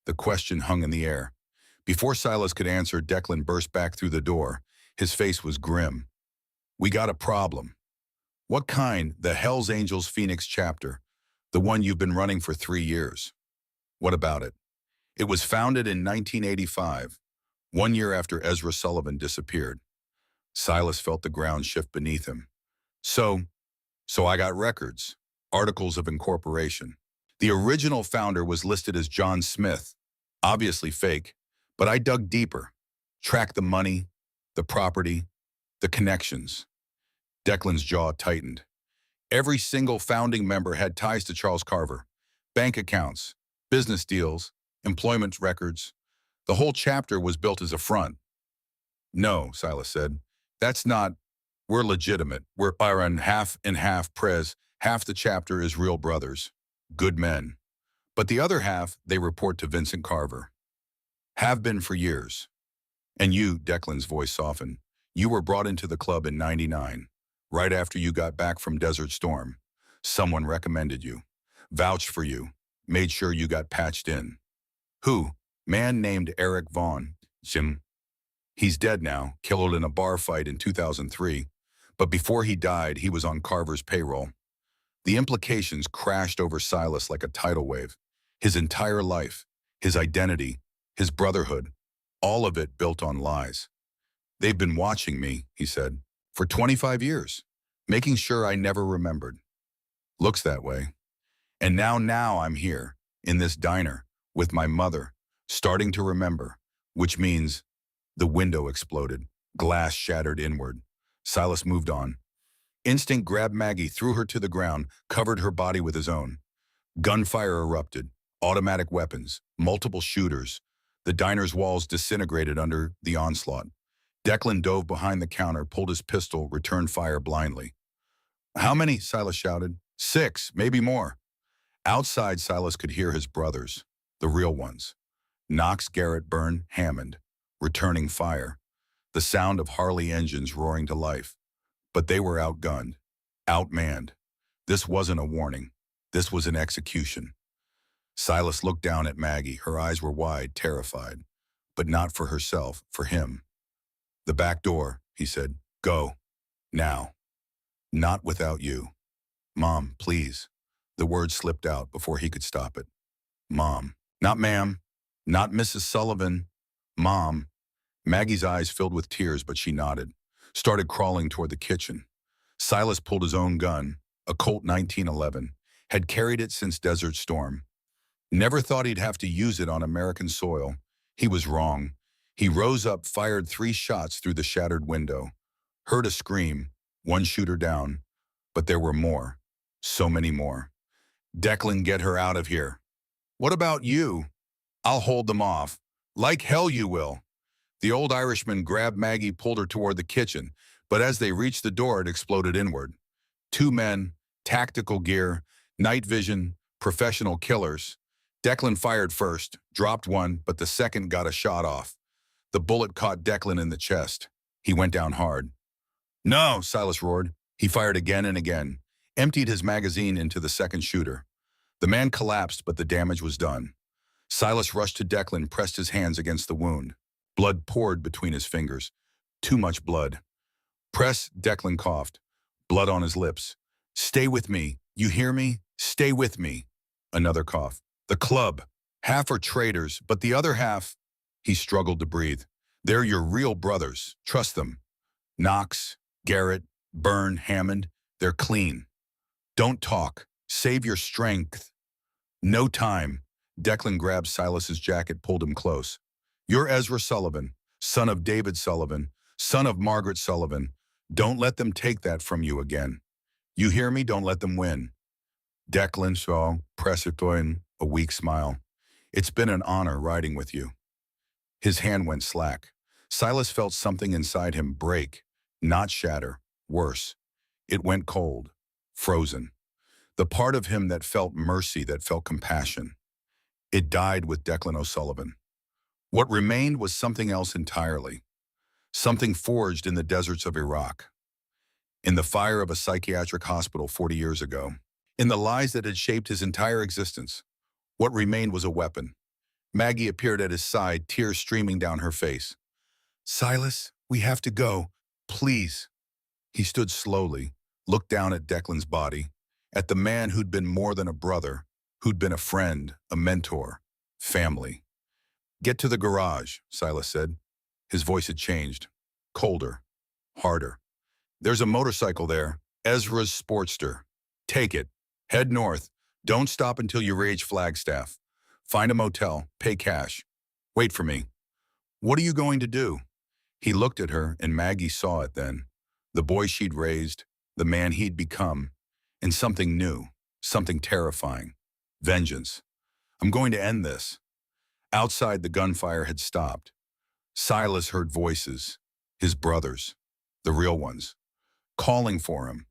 The question hung in the air. Before Silas could answer, Declan burst back through the door. His face was grim. "We got a problem." "What kind?" "The Hells Angels Phoenix chapter. The one you've been running for 3 years." "What about it?" "It was founded in 1985, 1 year after Ezra Sullivan disappeared." Silas felt the ground shift beneath him. So, so I got records, articles of incorporation. The original founder was listed as John Smith, obviously fake, but I dug deeper, tracked the money, the property, the connections. Declan's jaw tightened. Every single founding member had ties to Charles Carver, bank accounts, business deals, employment records. The whole chapter was built as a front. "No," Silas said, "that's not, we're legitimate. We're on half and half prez. Half the chapter is real brothers, good men. But the other half, they report to Vincent Carver. Have been for years." "And you," Declan's voice softened, "you were brought into the club in '99, right after you got back from Desert Storm. Someone recommended you, vouched for you, made sure you got patched in." "Who?" "Man named Eric Vaughn. Jim. He's dead now, killed in a bar fight in 2003. But before he died, he was on Carver's payroll." The implications crashed over Silas like a tidal wave. His entire life, his identity, his brotherhood, all of it built on lies. "They've been watching me," he said, "for 25 years, making sure I never remembered." "Looks that way. And now I'm here, in this diner, with my mother, starting to remember, which means—" The window exploded. Glass shattered inward. Silas moved on. Instinct grabbed Maggie, threw her to the ground, covered her body with his own. Gunfire erupted. Automatic weapons. Multiple shooters. The diner's walls disintegrated under the onslaught. Declan dove behind the counter, pulled his pistol, returned fire blindly. "How many?" Silas shouted. "6, maybe more." Outside, Silas could hear his brothers, the real ones. Knox, Garrett, Byrne, Hammond, returning fire. The sound of Harley engines roaring to life. But they were outgunned, outmanned. This wasn't a warning. This was an execution. Silas looked down at Maggie. Her eyes were wide, terrified. But not for herself, for him. "The back door," he said. "Go. Now. Not without you." "Mom, please." The word slipped out before he could stop it. "Mom." "Not ma'am. Not Mrs. Sullivan. Mom." Maggie's eyes filled with tears, but she nodded, started crawling toward the kitchen. Silas pulled his own gun, a Colt 1911, had carried it since Desert Storm. Never thought he'd have to use it on American soil. He was wrong. He rose up, fired 3 shots through the shattered window. Heard a scream, one shooter down. But there were more. So many more. "Declan, get her out of here." "What about you?" "I'll hold them off." "Like hell you will." The old Irishman grabbed Maggie, pulled her toward the kitchen, but as they reached the door, it exploded inward. 2 men, tactical gear, night vision, professional killers. Declan fired first, dropped one, but the second got a shot off. The bullet caught Declan in the chest. He went down hard. "No!" Silas roared. He fired again and again, emptied his magazine into the second shooter. The man collapsed, but the damage was done. Silas rushed to Declan, pressed his hands against the wound. Blood poured between his fingers. Too much blood. "Press," Declan coughed. Blood on his lips. "Stay with me. You hear me? Stay with me." Another cough. "The club. Half are traitors, but the other half—" He struggled to breathe. "They're your real brothers. Trust them. Knox, Garrett, Byrne, Hammond, they're clean. Don't talk. Save your strength." "No time." Declan grabbed Silas's jacket, pulled him close. "You're Ezra Sullivan, son of David Sullivan, son of Margaret Sullivan. Don't let them take that from you again. You hear me? Don't let them win." Declan saw, pressitoin, a weak smile. "It's been an honor riding with you." His hand went slack. Silas felt something inside him break, not shatter, worse. It went cold, frozen. The part of him that felt mercy, that felt compassion. It died with Declan O'Sullivan. What remained was something else entirely. Something forged in the deserts of Iraq. In the fire of a psychiatric hospital 40 years ago. In the lies that had shaped his entire existence. What remained was a weapon. Maggie appeared at his side, tears streaming down her face. Silas, we have to go. Please. He stood slowly, looked down at Declan's body, at the man who'd been more than a brother, who'd been a friend, a mentor, family. Get to the garage, Silas said. His voice had changed. Colder. Harder. There's a motorcycle there. Ezra's Sportster. Take it. Head north. Don't stop until you reach Flagstaff. Find a motel. Pay cash. Wait for me. What are you going to do? He looked at her, and Maggie saw it then. The boy she'd raised, the man he'd become, and something new, something terrifying. Vengeance. I'm going to end this. Outside, the gunfire had stopped. Silas heard voices, his brothers, the real ones, calling for him.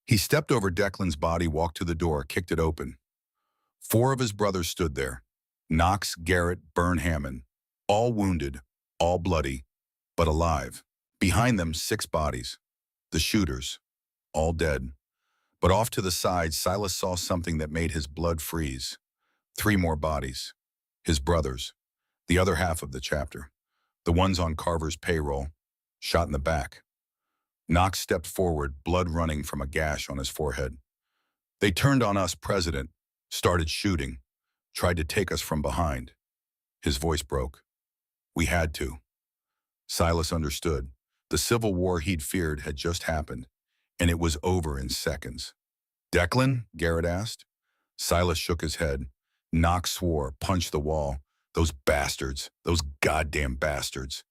He stepped over Declan's body, walked to the door, kicked it open. 4 of his brothers stood there. Knox, Garrett, Byrne, Hammond, all wounded, all bloody, but alive. Behind them, 6 bodies. The shooters, all dead. But off to the side, Silas saw something that made his blood freeze. 3 more bodies. His brothers. The other half of the chapter. The ones on Carver's payroll, shot in the back. Knox stepped forward, blood running from a gash on his forehead. They turned on us, President, started shooting, tried to take us from behind. His voice broke. We had to. Silas understood. The civil war he'd feared had just happened, and it was over in seconds. Declan? Garrett asked. Silas shook his head. Knox swore, punched the wall. Those bastards, those goddamn bastards.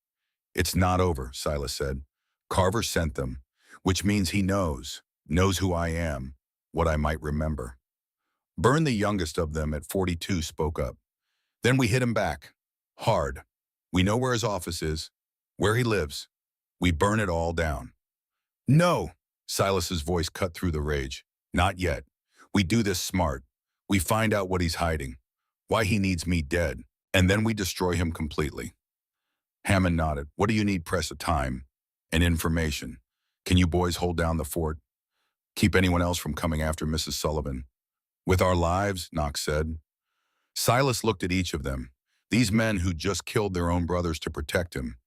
It's not over, Silas said. Carver sent them, which means he knows who I am, what I might remember. Byrne, the youngest of them at 42, spoke up. Then we hit him back. Hard. We know where his office is, where he lives. We burn it all down. No, Silas's voice cut through the rage. Not yet. We do this smart. We find out what he's hiding, why he needs me dead, and then we destroy him completely. Hammond nodded. What do you need? Press of time and information. Can you boys hold down the fort? Keep anyone else from coming after Mrs. Sullivan? With our lives, Knox said. Silas looked at each of them. These men who'd just killed their own brothers to protect him,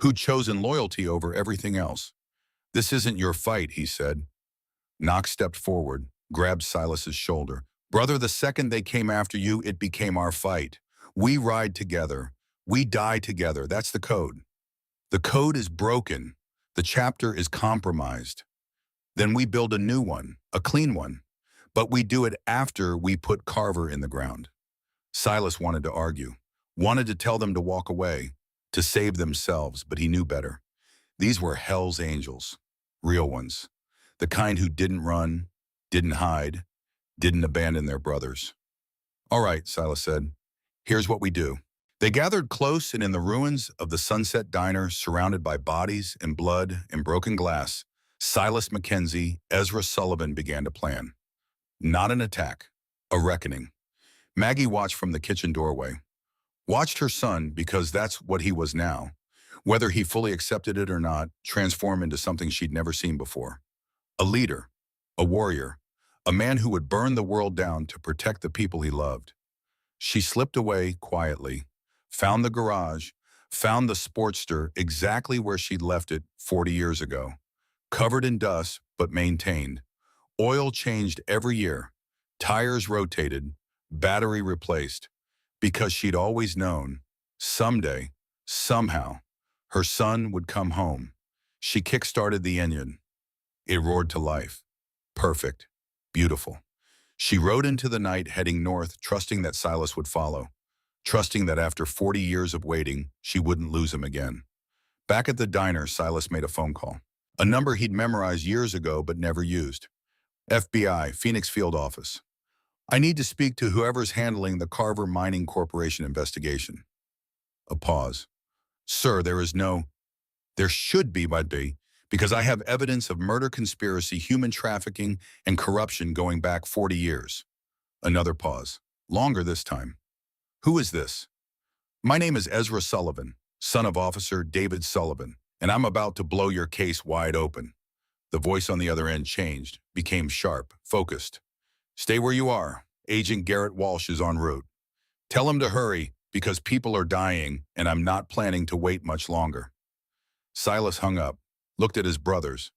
who'd chosen loyalty over everything else. This isn't your fight, he said. Knox stepped forward, grabbed Silas's shoulder. Brother, the second they came after you, it became our fight. We ride together. We die together. That's the code. The code is broken. The chapter is compromised. Then we build a new one, a clean one. But we do it after we put Carver in the ground. Silas wanted to argue, wanted to tell them to walk away, to save themselves, but he knew better. These were Hell's Angels, real ones, the kind who didn't run, didn't hide, didn't abandon their brothers. All right, Silas said, here's what we do. They gathered close and in the ruins of the Sunset Diner, surrounded by bodies and blood and broken glass, Silas Mackenzie, Ezra Sullivan began to plan. Not an attack, a reckoning. Maggie watched from the kitchen doorway. Watched her son, because that's what he was now, whether he fully accepted it or not, transform into something she'd never seen before. A leader, a warrior, a man who would burn the world down to protect the people he loved. She slipped away quietly, found the garage, found the Sportster exactly where she'd left it 40 years ago, covered in dust but maintained. Oil changed every year, tires rotated, battery replaced, because she'd always known, someday, somehow, her son would come home. She kick-started the engine. It roared to life. Perfect. Beautiful. She rode into the night, heading north, trusting that Silas would follow, trusting that after 40 years of waiting, she wouldn't lose him again. Back at the diner, Silas made a phone call, a number he'd memorized years ago but never used. FBI, Phoenix Field Office. I need to speak to whoever's handling the Carver Mining Corporation investigation. A pause. Sir, there should be, because I have evidence of murder, conspiracy, human trafficking, and corruption going back 40 years. Another pause. Longer this time. Who is this? My name is Ezra Sullivan, son of Officer David Sullivan, and I'm about to blow your case wide open. The voice on the other end changed, became sharp, focused. Stay where you are. Agent Garrett Walsh is en route. Tell him to hurry, because people are dying and I'm not planning to wait much longer. Silas hung up, looked at his brothers.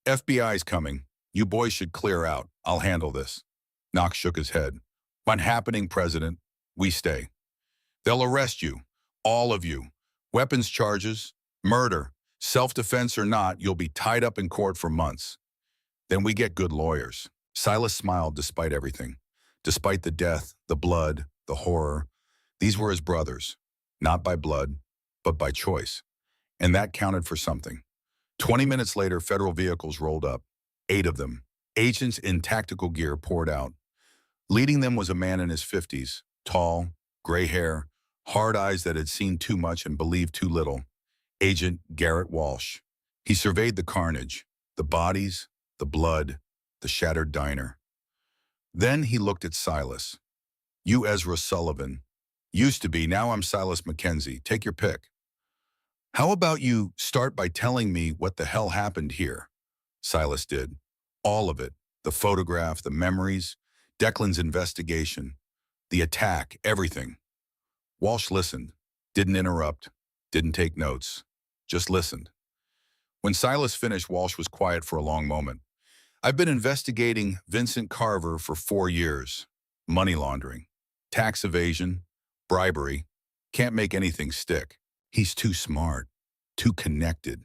FBI's coming. You boys should clear out. I'll handle this. Knox shook his head. What's happening, President? We stay. They'll arrest you. All of you. Weapons charges, murder, self-defense or not, you'll be tied up in court for months. Then we get good lawyers. Silas smiled despite everything. Despite the death, the blood, the horror. These were his brothers. Not by blood, but by choice. And that counted for something. 20 minutes later, federal vehicles rolled up. 8 of them. Agents in tactical gear poured out. Leading them was a man in his 50s, tall, gray hair, hard eyes that had seen too much and believed too little. Agent Garrett Walsh. He surveyed the carnage, the bodies, the blood, the shattered diner. Then he looked at Silas. You Ezra Sullivan. Used to be, now I'm Silas Mackenzie. Take your pick. How about you start by telling me what the hell happened here? Silas did. All of it. The photograph, the memories, Declan's investigation, the attack, everything. Walsh listened, didn't interrupt, didn't take notes, just listened. When Silas finished, Walsh was quiet for a long moment. I've been investigating Vincent Carver for 4 years. Money laundering, tax evasion, bribery. Can't make anything stick. He's too smart, too connected.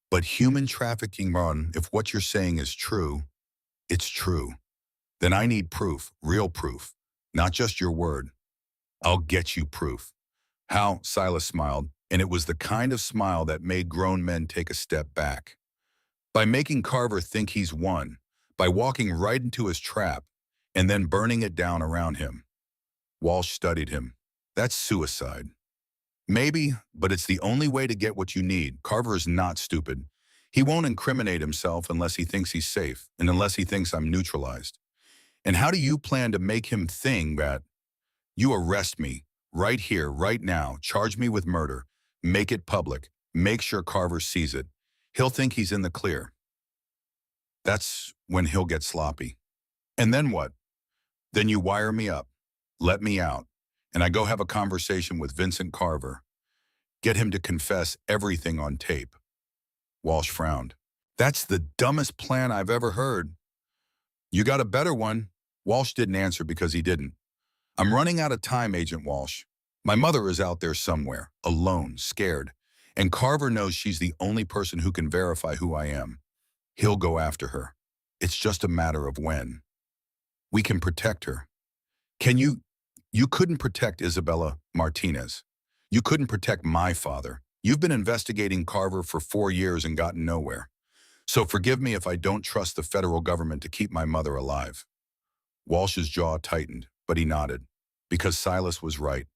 But human trafficking, Ron, if what you're saying is true, it's true. Then I need proof, real proof, not just your word. I'll get you proof. How? Silas smiled, and it was the kind of smile that made grown men take a step back. By making Carver think he's won, by walking right into his trap, and then burning it down around him. Walsh studied him. That's suicide. Maybe, but it's the only way to get what you need. Carver is not stupid. He won't incriminate himself unless he thinks he's safe, and unless he thinks I'm neutralized. And how do you plan to make him think that? You arrest me, right here, right now, charge me with murder, make it public, make sure Carver sees it. He'll think he's in the clear. That's when he'll get sloppy. And then what? Then you wire me up, let me out, and I go have a conversation with Vincent Carver. Get him to confess everything on tape. Walsh frowned. That's the dumbest plan I've ever heard. You got a better one? Walsh didn't answer because he didn't. I'm running out of time, Agent Walsh. My mother is out there somewhere, alone, scared, and Carver knows she's the only person who can verify who I am. He'll go after her. It's just a matter of when. We can protect her. You couldn't protect Isabella Martinez. You couldn't protect my father. You've been investigating Carver for 4 years and gotten nowhere. So forgive me if I don't trust the federal government to keep my mother alive. Walsh's jaw tightened, but he nodded, because Silas was right.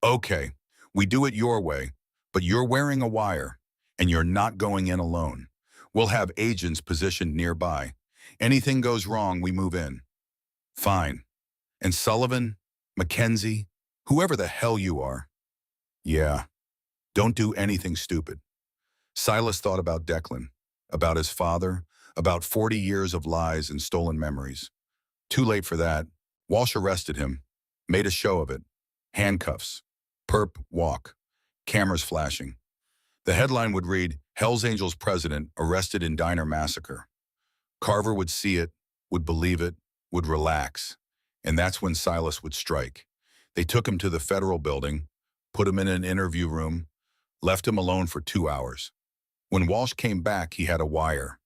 Okay, we do it your way, but you're wearing a wire, and you're not going in alone. We'll have agents positioned nearby. Anything goes wrong, we move in. Fine. And Sullivan, Mackenzie, whoever the hell you are. Yeah, don't do anything stupid. Silas thought about Declan, about his father, about 40 years of lies and stolen memories. Too late for that. Walsh arrested him, made a show of it. Handcuffs, perp walk, cameras flashing. The headline would read, Hell's Angels president arrested in diner massacre. Carver would see it, would believe it, would relax. And that's when Silas would strike. They took him to the federal building, put him in an interview room, left him alone for 2 hours. When Walsh came back, he had a wire.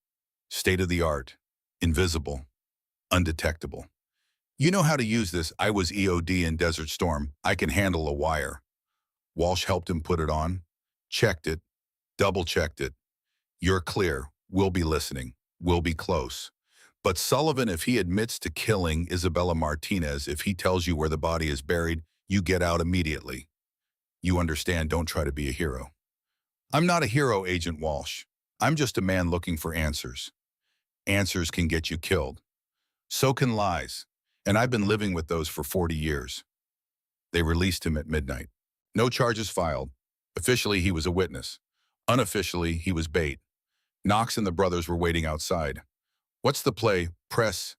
State-of-the-art, invisible, undetectable. You know how to use this. I was EOD in Desert Storm. I can handle a wire. Walsh helped him put it on, checked it, double-checked it. You're clear. We'll be listening. We'll be close. But Sullivan, if he admits to killing Isabella Martinez, if he tells you where the body is buried, you get out immediately. You understand, don't try to be a hero. I'm not a hero, Agent Walsh. I'm just a man looking for answers. Answers can get you killed. So can lies. And I've been living with those for 40 years. They released him at midnight. No charges filed. Officially, he was a witness. Unofficially, he was bait. Knox and the brothers were waiting outside. What's the play? Press.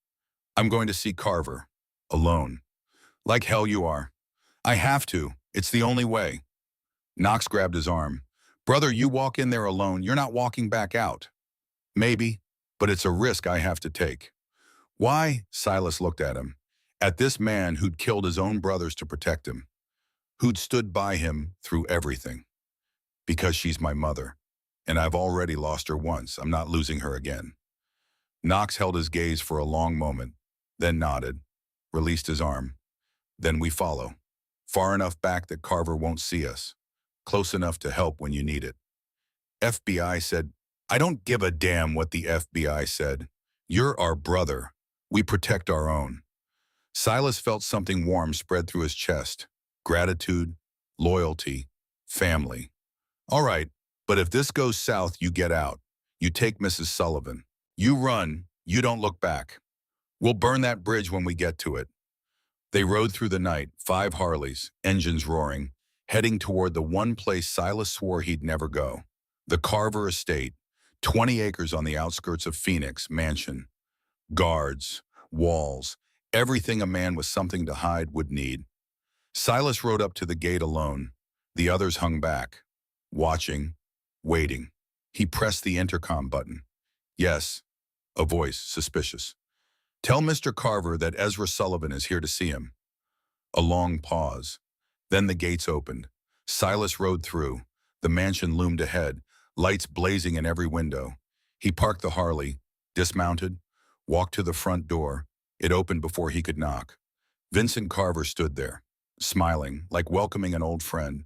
I'm going to see Carver. Alone. Like hell you are. I have to. It's the only way. Knox grabbed his arm. Brother, you walk in there alone, you're not walking back out. Maybe, but it's a risk I have to take. Why? Silas looked at him. At this man who'd killed his own brothers to protect him, who'd stood by him through everything. Because she's my mother, and I've already lost her once. I'm not losing her again. Knox held his gaze for a long moment, then nodded, released his arm. Then we follow. Far enough back that Carver won't see us. Close enough to help when you need it. FBI said, I don't give a damn what the FBI said. You're our brother. We protect our own. Silas felt something warm spread through his chest. Gratitude, loyalty, family. All right, but if this goes south, you get out. You take Mrs. Sullivan. You run, you don't look back. We'll burn that bridge when we get to it. They rode through the night, 5 Harleys, engines roaring, heading toward the one place Silas swore he'd never go. The Carver estate, 20 acres on the outskirts of Phoenix, mansion. Guards, walls, everything a man with something to hide would need. Silas rode up to the gate alone. The others hung back, watching, waiting. He pressed the intercom button. Yes, a voice, suspicious. Tell Mr. Carver that Ezra Sullivan is here to see him. A long pause. Then the gates opened. Silas rode through. The mansion loomed ahead, lights blazing in every window. He parked the Harley, dismounted, walked to the front door. It opened before he could knock. Vincent Carver stood there, smiling, like welcoming an old friend.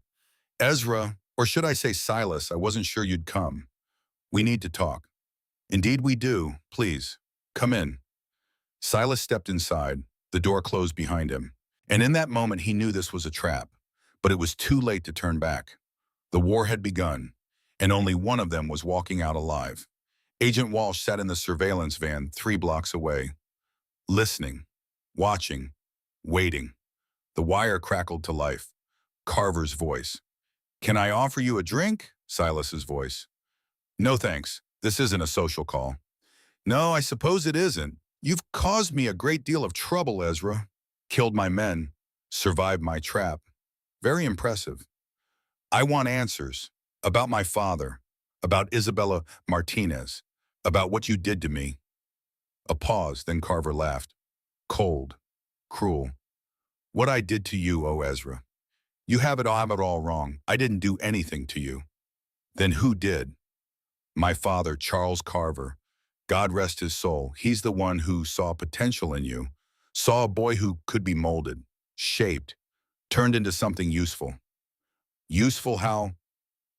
Ezra, or should I say Silas, I wasn't sure you'd come. We need to talk. Indeed we do. Please, come in. Silas stepped inside. The door closed behind him. And in that moment he knew this was a trap. But it was too late to turn back. The war had begun, and only one of them was walking out alive. Agent Walsh sat in the surveillance van 3 blocks away, listening, watching, waiting. The wire crackled to life. Carver's voice. Can I offer you a drink? Silas's voice. No thanks. This isn't a social call. No, I suppose it isn't. You've caused me a great deal of trouble, Ezra. Killed my men. Survived my trap. Very impressive. I want answers. About my father. About Isabella Martinez. About what you did to me. A pause, then Carver laughed. Cold. Cruel. What I did to you, oh Ezra. You have it all wrong. I didn't do anything to you. Then who did? My father, Charles Carver. God rest his soul. He's the one who saw potential in you. Saw a boy who could be molded, shaped, turned into something useful. Useful how?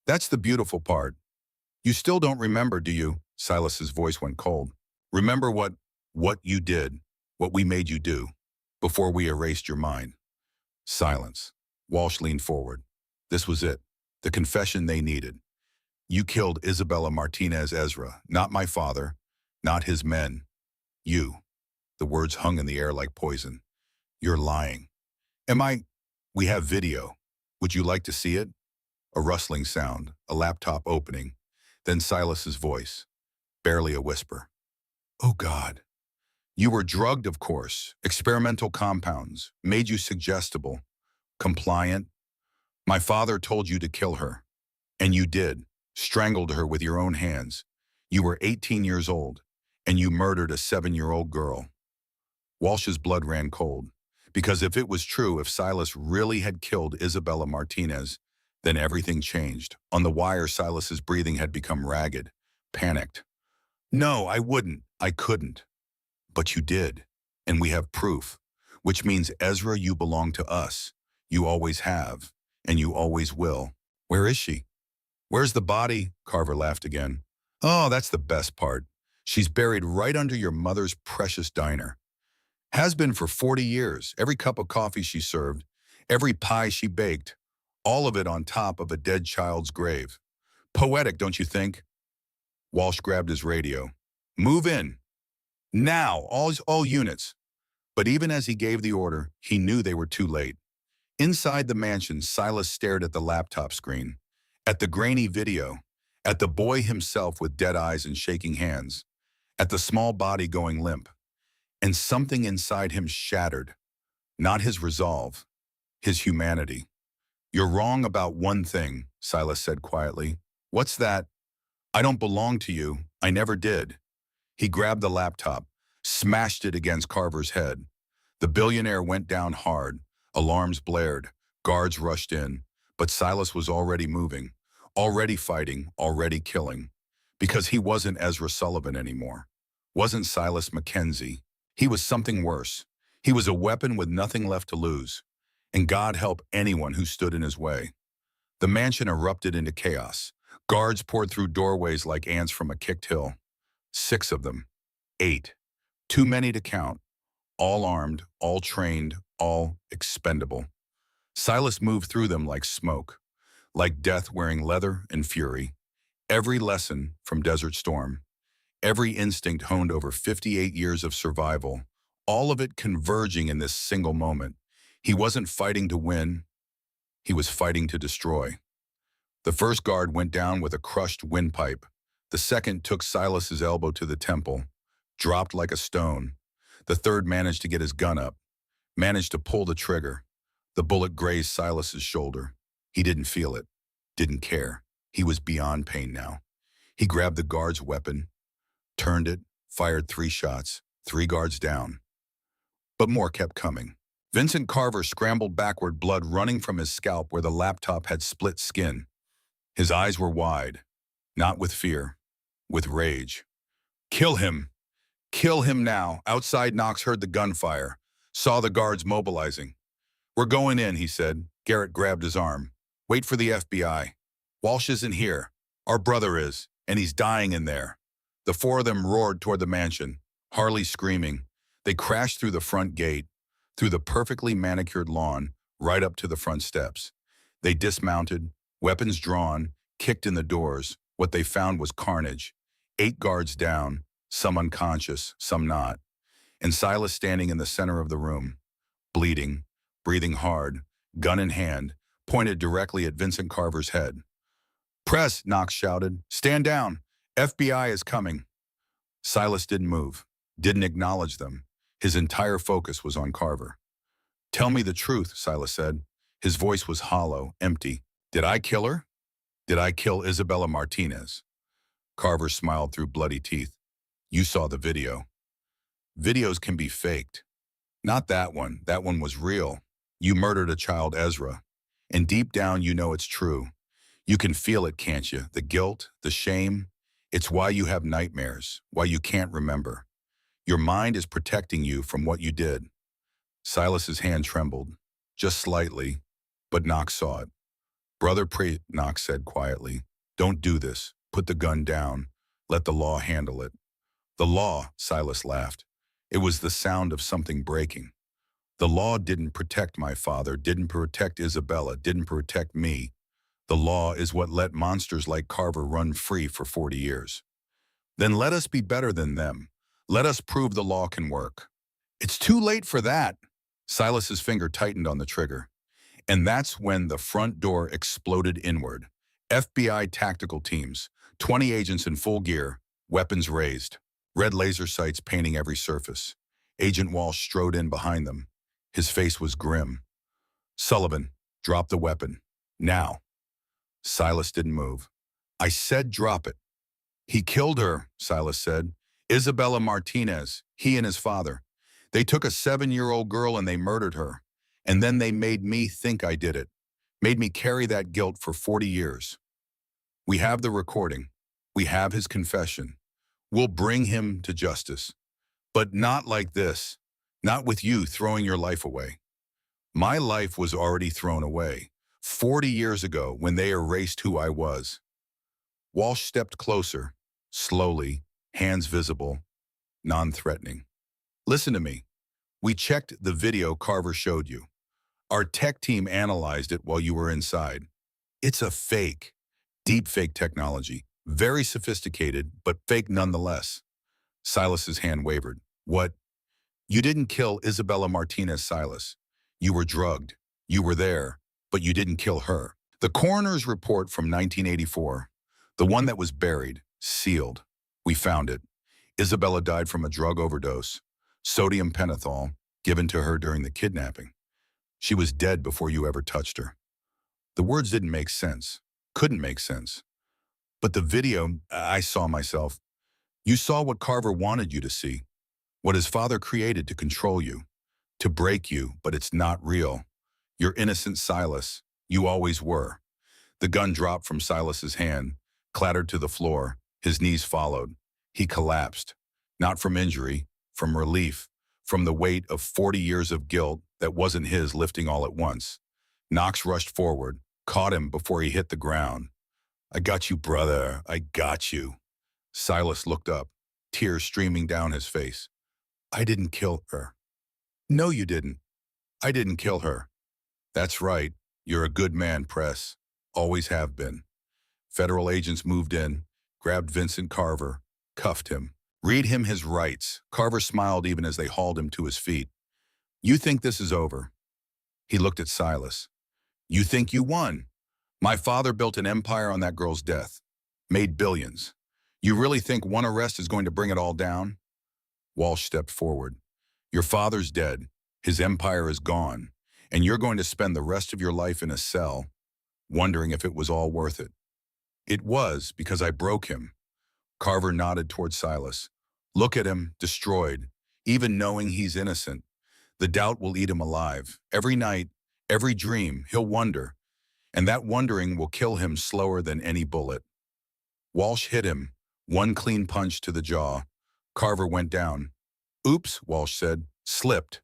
That's the beautiful part. You still don't remember, do you? Silas's voice went cold. Remember what you did, what we made you do, before we erased your mind. Silence. Walsh leaned forward. This was it. The confession they needed. You killed Isabella Martinez Ezra, not my father, not his men. You. The words hung in the air like poison. You're lying. We have video. Would you like to see it? A rustling sound, a laptop opening, then Silas's voice, barely a whisper. Oh God. You were drugged, of course. Experimental compounds, made you suggestible, compliant. My father told you to kill her. And you did. Strangled her with your own hands. You were 18 years old, and you murdered a 7-year-old girl. Walsh's blood ran cold, because if it was true, if Silas really had killed Isabella Martinez, then everything changed. On the wire, Silas's breathing had become ragged, panicked. No, I wouldn't. I couldn't. But you did, and we have proof, which means, Ezra, you belong to us. You always have, and you always will. Where is she? Where's the body? Carver laughed again. Oh, that's the best part. She's buried right under your mother's precious diner. Has been for 40 years. Every cup of coffee she served, every pie she baked, all of it on top of a dead child's grave. Poetic, don't you think? Walsh grabbed his radio. Move in. Now, all units. But even as he gave the order, he knew they were too late. Inside the mansion, Silas stared at the laptop screen, at the grainy video, at the boy himself with dead eyes and shaking hands, at the small body going limp. And something inside him shattered. Not his resolve, his humanity. You're wrong about one thing, Silas said quietly. What's that? I don't belong to you. I never did. He grabbed the laptop, smashed it against Carver's head. The billionaire went down hard. Alarms blared. Guards rushed in. But Silas was already moving, already fighting, already killing. Because he wasn't Ezra Sullivan anymore. Wasn't Silas Mackenzie. He was something worse. He was a weapon with nothing left to lose. And God help anyone who stood in his way. The mansion erupted into chaos. Guards poured through doorways like ants from a kicked hill. 6 of them. 8. Too many to count. All armed, all trained, all expendable. Silas moved through them like smoke, like death wearing leather and fury. Every lesson from Desert Storm, every instinct honed over 58 years of survival, all of it converging in this single moment. He wasn't fighting to win, he was fighting to destroy. The first guard went down with a crushed windpipe. The second took Silas's elbow to the temple, dropped like a stone. The third managed to get his gun up, managed to pull the trigger. The bullet grazed Silas's shoulder. He didn't feel it, didn't care. He was beyond pain now. He grabbed the guard's weapon, turned it, fired 3 shots, 3 guards down. But more kept coming. Vincent Carver scrambled backward, blood running from his scalp where the laptop had split skin. His eyes were wide, not with fear, with rage. Kill him! Kill him now! Outside, Knox heard the gunfire, saw the guards mobilizing. We're going in, he said. Garrett grabbed his arm. Wait for the FBI. Walsh isn't here. Our brother is, and he's dying in there. The 4 of them roared toward the mansion, Harley screaming. They crashed through the front gate, through the perfectly manicured lawn, right up to the front steps. They dismounted, weapons drawn, kicked in the doors. What they found was carnage. 8 guards down, some unconscious, some not. And Silas standing in the center of the room, bleeding, breathing hard, gun in hand, pointed directly at Vincent Carver's head. Press, Knox shouted. Stand down. FBI is coming. Silas didn't move, didn't acknowledge them. His entire focus was on Carver. Tell me the truth, Silas said. His voice was hollow, empty. Did I kill her? Did I kill Isabella Martinez? Carver smiled through bloody teeth. You saw the video. Videos can be faked. Not that one. That one was real. You murdered a child, Ezra. And deep down you know it's true. You can feel it, can't you? The guilt, the shame. It's why you have nightmares, why you can't remember. Your mind is protecting you from what you did. Silas's hand trembled, just slightly, but Knox saw it. Brother, pray, Knox said quietly. Don't do this. Put the gun down. Let the law handle it. The law, Silas laughed. It was the sound of something breaking. The law didn't protect my father, didn't protect Isabella, didn't protect me. The law is what let monsters like Carver run free for 40 years. Then let us be better than them. Let us prove the law can work. It's too late for that. Silas's finger tightened on the trigger. And that's when the front door exploded inward. FBI tactical teams, 20 agents in full gear, weapons raised, red laser sights painting every surface. Agent Walsh strode in behind them. His face was grim. Sullivan, drop the weapon. Now. Silas didn't move. I said drop it. He killed her, Silas said. Isabella Martinez, he and his father. They took a 7-year-old girl and they murdered her. And then they made me think I did it. Made me carry that guilt for 40 years. We have the recording. We have his confession. We'll bring him to justice. But not like this. Not with you throwing your life away. My life was already thrown away 40 years ago when they erased who I was. Walsh stepped closer, slowly, hands visible, non-threatening. Listen to me. We checked the video Carver showed you. Our tech team analyzed it while you were inside. It's a fake, deep fake technology. Very sophisticated, but fake nonetheless. Silas's hand wavered. What? You didn't kill Isabella Martinez, Silas. You were drugged. You were there, but you didn't kill her. The coroner's report from 1984, the one that was buried, sealed. We found it. Isabella died from a drug overdose, sodium pentothal, given to her during the kidnapping. She was dead before you ever touched her. The words didn't make sense. Couldn't make sense. But the video, I saw myself. You saw what Carver wanted you to see. What his father created to control you. To break you, but it's not real. You're innocent Silas. You always were. The gun dropped from Silas's hand, clattered to the floor. His knees followed. He collapsed. Not from injury, from relief, from the weight of 40 years of guilt that wasn't his lifting all at once. Knox rushed forward, caught him before he hit the ground. I got you, brother. I got you. Silas looked up, tears streaming down his face. I didn't kill her. No, you didn't. I didn't kill her. That's right. You're a good man, Press. Always have been. Federal agents moved in, grabbed Vincent Carver, cuffed him. Read him his rights. Carver smiled even as they hauled him to his feet. You think this is over? He looked at Silas. You think you won? My father built an empire on that girl's death. Made billions. You really think one arrest is going to bring it all down? Walsh stepped forward. Your father's dead. His empire is gone. And you're going to spend the rest of your life in a cell, wondering if it was all worth it. It was, because I broke him. Carver nodded toward Silas. Look at him, destroyed, even knowing he's innocent. The doubt will eat him alive. Every night, every dream, he'll wonder. And that wondering will kill him slower than any bullet. Walsh hit him, one clean punch to the jaw. Carver went down. Oops, Walsh said, slipped.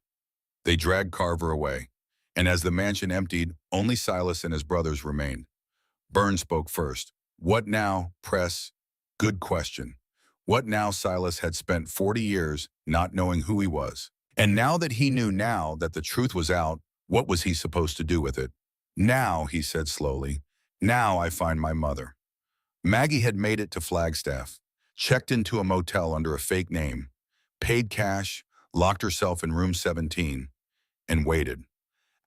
They dragged Carver away. And as the mansion emptied, only Silas and his brothers remained. Burns spoke first. What now, Press? Good question. What now? Silas had spent 40 years not knowing who he was. And now that he knew now that the truth was out, what was he supposed to do with it? Now, he said slowly, now I find my mother. Maggie had made it to Flagstaff, checked into a motel under a fake name, paid cash, locked herself in room 17, and waited.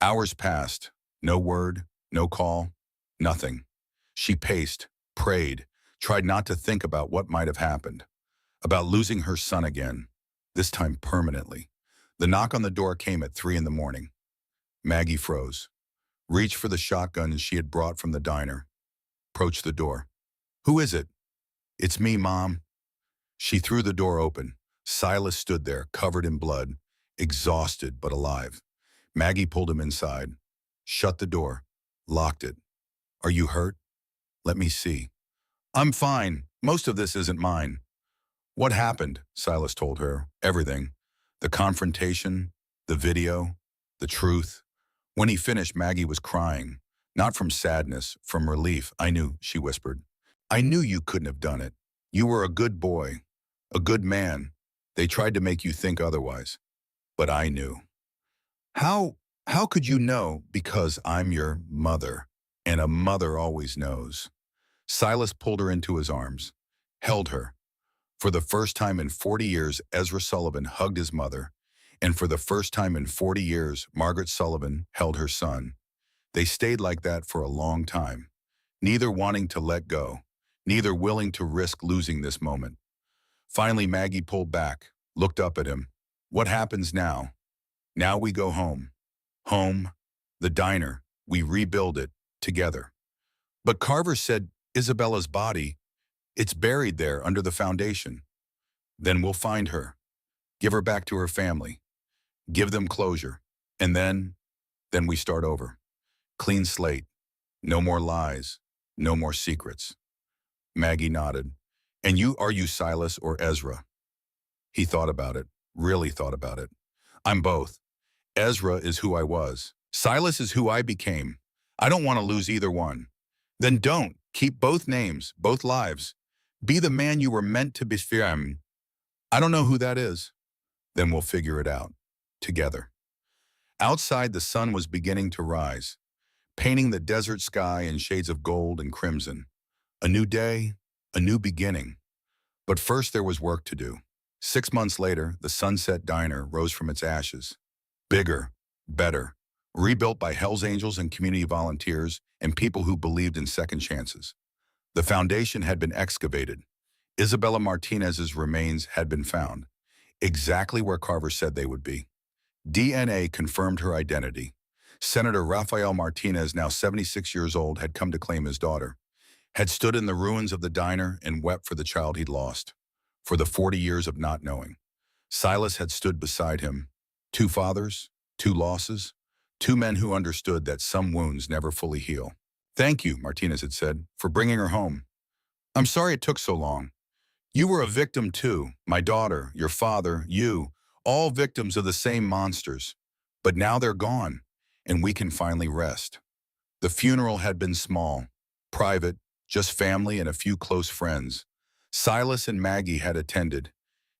Hours passed. No word, no call, nothing. She paced, prayed, tried not to think about what might have happened, about losing her son again, this time permanently. The knock on the door came at 3 in the morning. Maggie froze, reached for the shotgun she had brought from the diner, approached the door. Who is it? It's me, Mom. She threw the door open. Silas stood there, covered in blood, exhausted but alive. Maggie pulled him inside, shut the door, locked it. Are you hurt? Let me see. I'm fine. Most of this isn't mine. What happened? Silas told her. Everything. The confrontation, the video, the truth. When he finished, Maggie was crying. Not from sadness, from relief. I knew, she whispered. I knew you couldn't have done it. You were a good boy, a good man. They tried to make you think otherwise. But I knew. How could you know? Because I'm your mother, and a mother always knows. Silas pulled her into his arms, held her. For the first time in 40 years, Ezra Sullivan hugged his mother, and for the first time in 40 years, Margaret Sullivan held her son. They stayed like that for a long time, neither wanting to let go, neither willing to risk losing this moment. Finally, Maggie pulled back, looked up at him. What happens now? Now we go home. Home, the diner, we rebuild it, together. But Carver said, Isabella's body, it's buried there under the foundation. Then we'll find her, give her back to her family, give them closure, and then we start over. Clean slate, no more lies, no more secrets. Maggie nodded. And are you Silas or Ezra? He thought about it, really thought about it. I'm both. Ezra is who I was. Silas is who I became. I don't want to lose either one. Then don't. Keep both names, both lives. Be the man you were meant to be. I don't know who that is. Then we'll figure it out. Together. Outside, the sun was beginning to rise, painting the desert sky in shades of gold and crimson. A new day, a new beginning. But first there was work to do. 6 months later, the Sunset Diner rose from its ashes. Bigger, better, rebuilt by Hell's Angels and community volunteers and people who believed in second chances. The foundation had been excavated. Isabella Martinez's remains had been found, exactly where Carver said they would be. DNA confirmed her identity. Senator Rafael Martinez, now 76 years old, had come to claim his daughter, had stood in the ruins of the diner and wept for the child he'd lost, for the 40 years of not knowing. Silas had stood beside him. Two fathers, two losses, two men who understood that some wounds never fully heal. "Thank you," Martinez had said, "for bringing her home. I'm sorry it took so long. You were a victim too, my daughter, your father, you, all victims of the same monsters. But now they're gone, and we can finally rest." The funeral had been small, private, just family and a few close friends. Silas and Maggie had attended,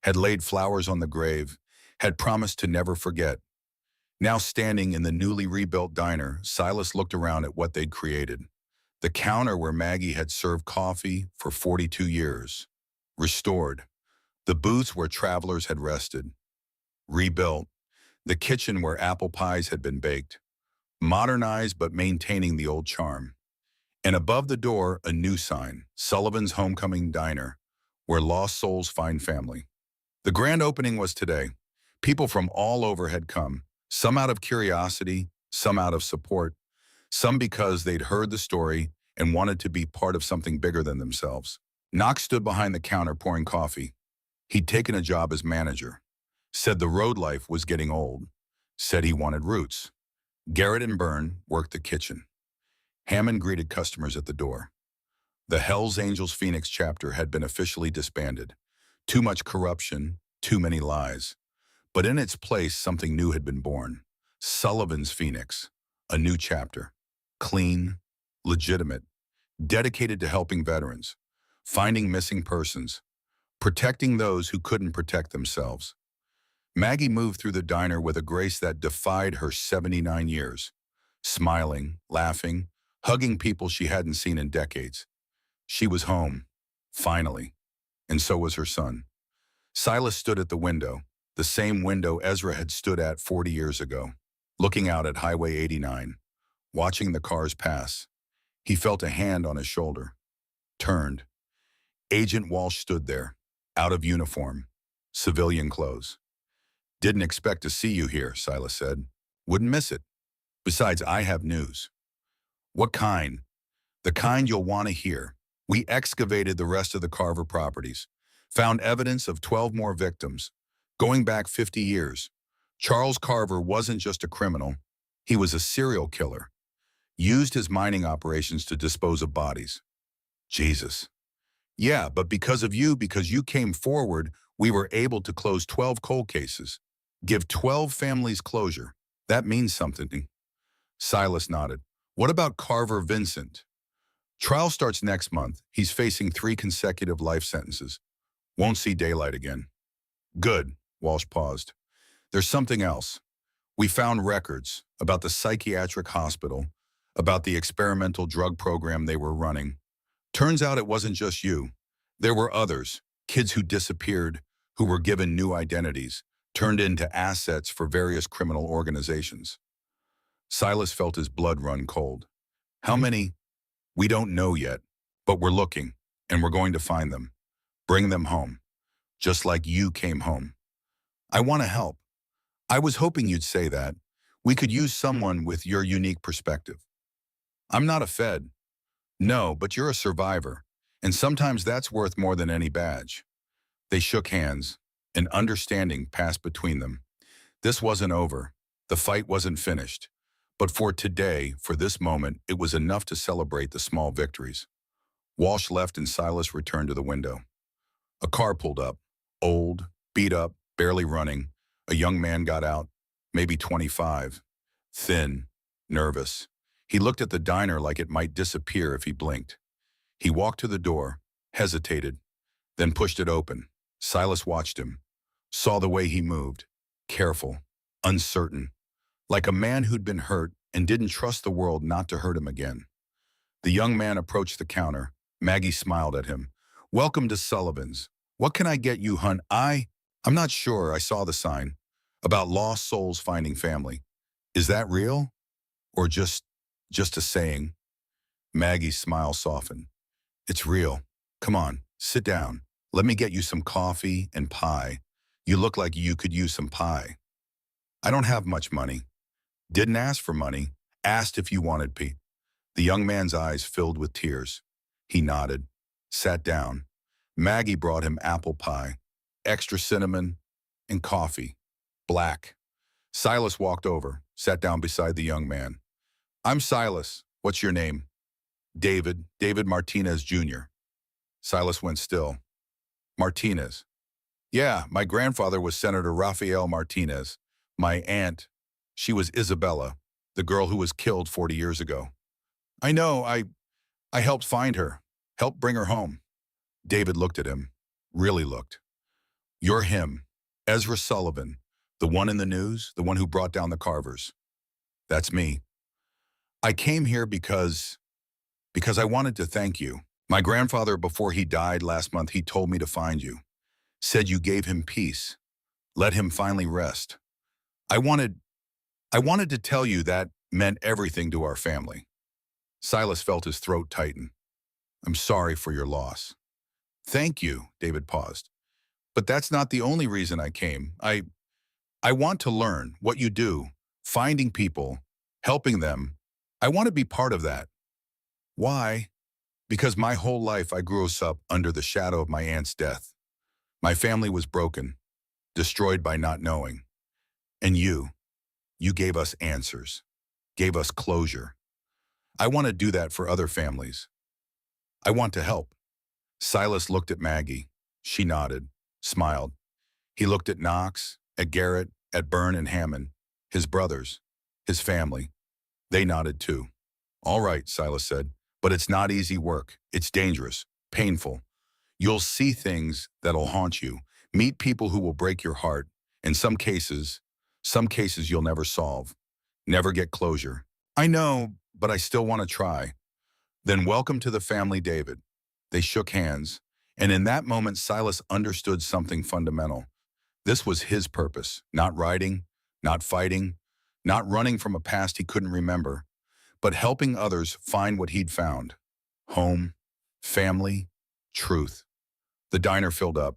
had laid flowers on the grave, had promised to never forget. Now standing in the newly rebuilt diner, Silas looked around at what they'd created. The counter where Maggie had served coffee for 42 years. Restored. The booths where travelers had rested. Rebuilt. The kitchen where apple pies had been baked. Modernized but maintaining the old charm. And above the door, a new sign, Sullivan's Homecoming Diner, where lost souls find family. The grand opening was today. People from all over had come, some out of curiosity, some out of support, some because they'd heard the story and wanted to be part of something bigger than themselves. Knox stood behind the counter pouring coffee. He'd taken a job as manager. Said the road life was getting old. Said he wanted roots. Garrett and Byrne worked the kitchen. Hammond greeted customers at the door. The Hells Angels Phoenix chapter had been officially disbanded. Too much corruption, too many lies. But in its place, something new had been born. Sullivan's Phoenix, a new chapter. Clean, legitimate, dedicated to helping veterans, finding missing persons, protecting those who couldn't protect themselves. Maggie moved through the diner with a grace that defied her 79 years, smiling, laughing, hugging people she hadn't seen in decades. She was home, finally, and so was her son. Silas stood at the window, the same window Ezra had stood at 40 years ago, looking out at Highway 89, watching the cars pass. He felt a hand on his shoulder. Turned. Agent Walsh stood there, out of uniform, civilian clothes. "Didn't expect to see you here," Silas said. "Wouldn't miss it. Besides, I have news." "What kind?" "The kind you'll want to hear. We excavated the rest of the Carver properties, found evidence of 12 more victims, going back 50 years. Charles Carver wasn't just a criminal. He was a serial killer. Used his mining operations to dispose of bodies." "Jesus." "Yeah, but because you came forward, we were able to close 12 cold cases. Give 12 families closure. That means something." Silas nodded. "What about Carver Vincent?" "Trial starts next month. He's facing 3 consecutive life sentences. Won't see daylight again." "Good." Walsh paused. "There's something else. We found records about the psychiatric hospital, about the experimental drug program they were running. Turns out it wasn't just you. There were others, kids who disappeared, who were given new identities, turned into assets for various criminal organizations." Silas felt his blood run cold. "How many?" "We don't know yet, but we're looking, and we're going to find them. Bring them home, just like you came home." "I want to help." "I was hoping you'd say that. We could use someone with your unique perspective." "I'm not a Fed." "No, but you're a survivor, and sometimes that's worth more than any badge." They shook hands. An understanding passed between them. This wasn't over. The fight wasn't finished. But for today, for this moment, it was enough to celebrate the small victories. Walsh left and Silas returned to the window. A car pulled up. Old, beat up, barely running. A young man got out, maybe 25. Thin, nervous. He looked at the diner like it might disappear if he blinked. He walked to the door, hesitated, then pushed it open. Silas watched him, saw the way he moved, careful, uncertain, like a man who'd been hurt and didn't trust the world not to hurt him again. The young man approached the counter. Maggie smiled at him. "Welcome to Sullivan's. What can I get you, hun?" I'm not sure. I saw the sign. About lost souls finding family. Is that real? Or just a saying?" Maggie's smile softened. "It's real. Come on, sit down. Let me get you some coffee and pie. You look like you could use some pie." "I don't have much money." Didn't ask for money, asked if you wanted Pete. The young man's eyes filled with tears. He nodded, sat down. Maggie brought him apple pie, extra cinnamon, and coffee, black. Silas walked over, sat down beside the young man. I'm Silas. What's your name? David Martinez Jr. Silas went still. Martinez. Yeah, my grandfather was Senator Rafael Martinez. My aunt, she was Isabella, the girl who was killed 40 years ago. I know, I helped find her, helped bring her home. David looked at him, really looked. You're him, Ezra Sullivan, the one in the news, the one who brought down the Carvers. That's me. I came here because I wanted to thank you. My grandfather, before he died last month, he told me to find you. Said you gave him peace. Let him finally rest. I wanted to tell you that meant everything to our family. Silas felt his throat tighten. I'm sorry for your loss. Thank you, David paused. But that's not the only reason I came. I want to learn what you do, finding people, helping them. I want to be part of that. Why? Because my whole life I grew up under the shadow of my aunt's death. My family was broken, destroyed by not knowing. And you gave us answers, gave us closure. I want to do that for other families. I want to help. Silas looked at Maggie. She nodded, smiled. He looked at Knox, at Garrett, at Byrne and Hammond, his brothers, his family. They nodded too. All right, Silas said, but it's not easy work. It's dangerous, painful. You'll see things that'll haunt you, meet people who will break your heart. In some cases you'll never solve, never get closure. I know, but I still want to try. Then welcome to the family, David. They shook hands, and in that moment Silas understood something fundamental. This was his purpose, not writing, not fighting, not running from a past he couldn't remember, but helping others find what he'd found. Home, family, truth. The diner filled up.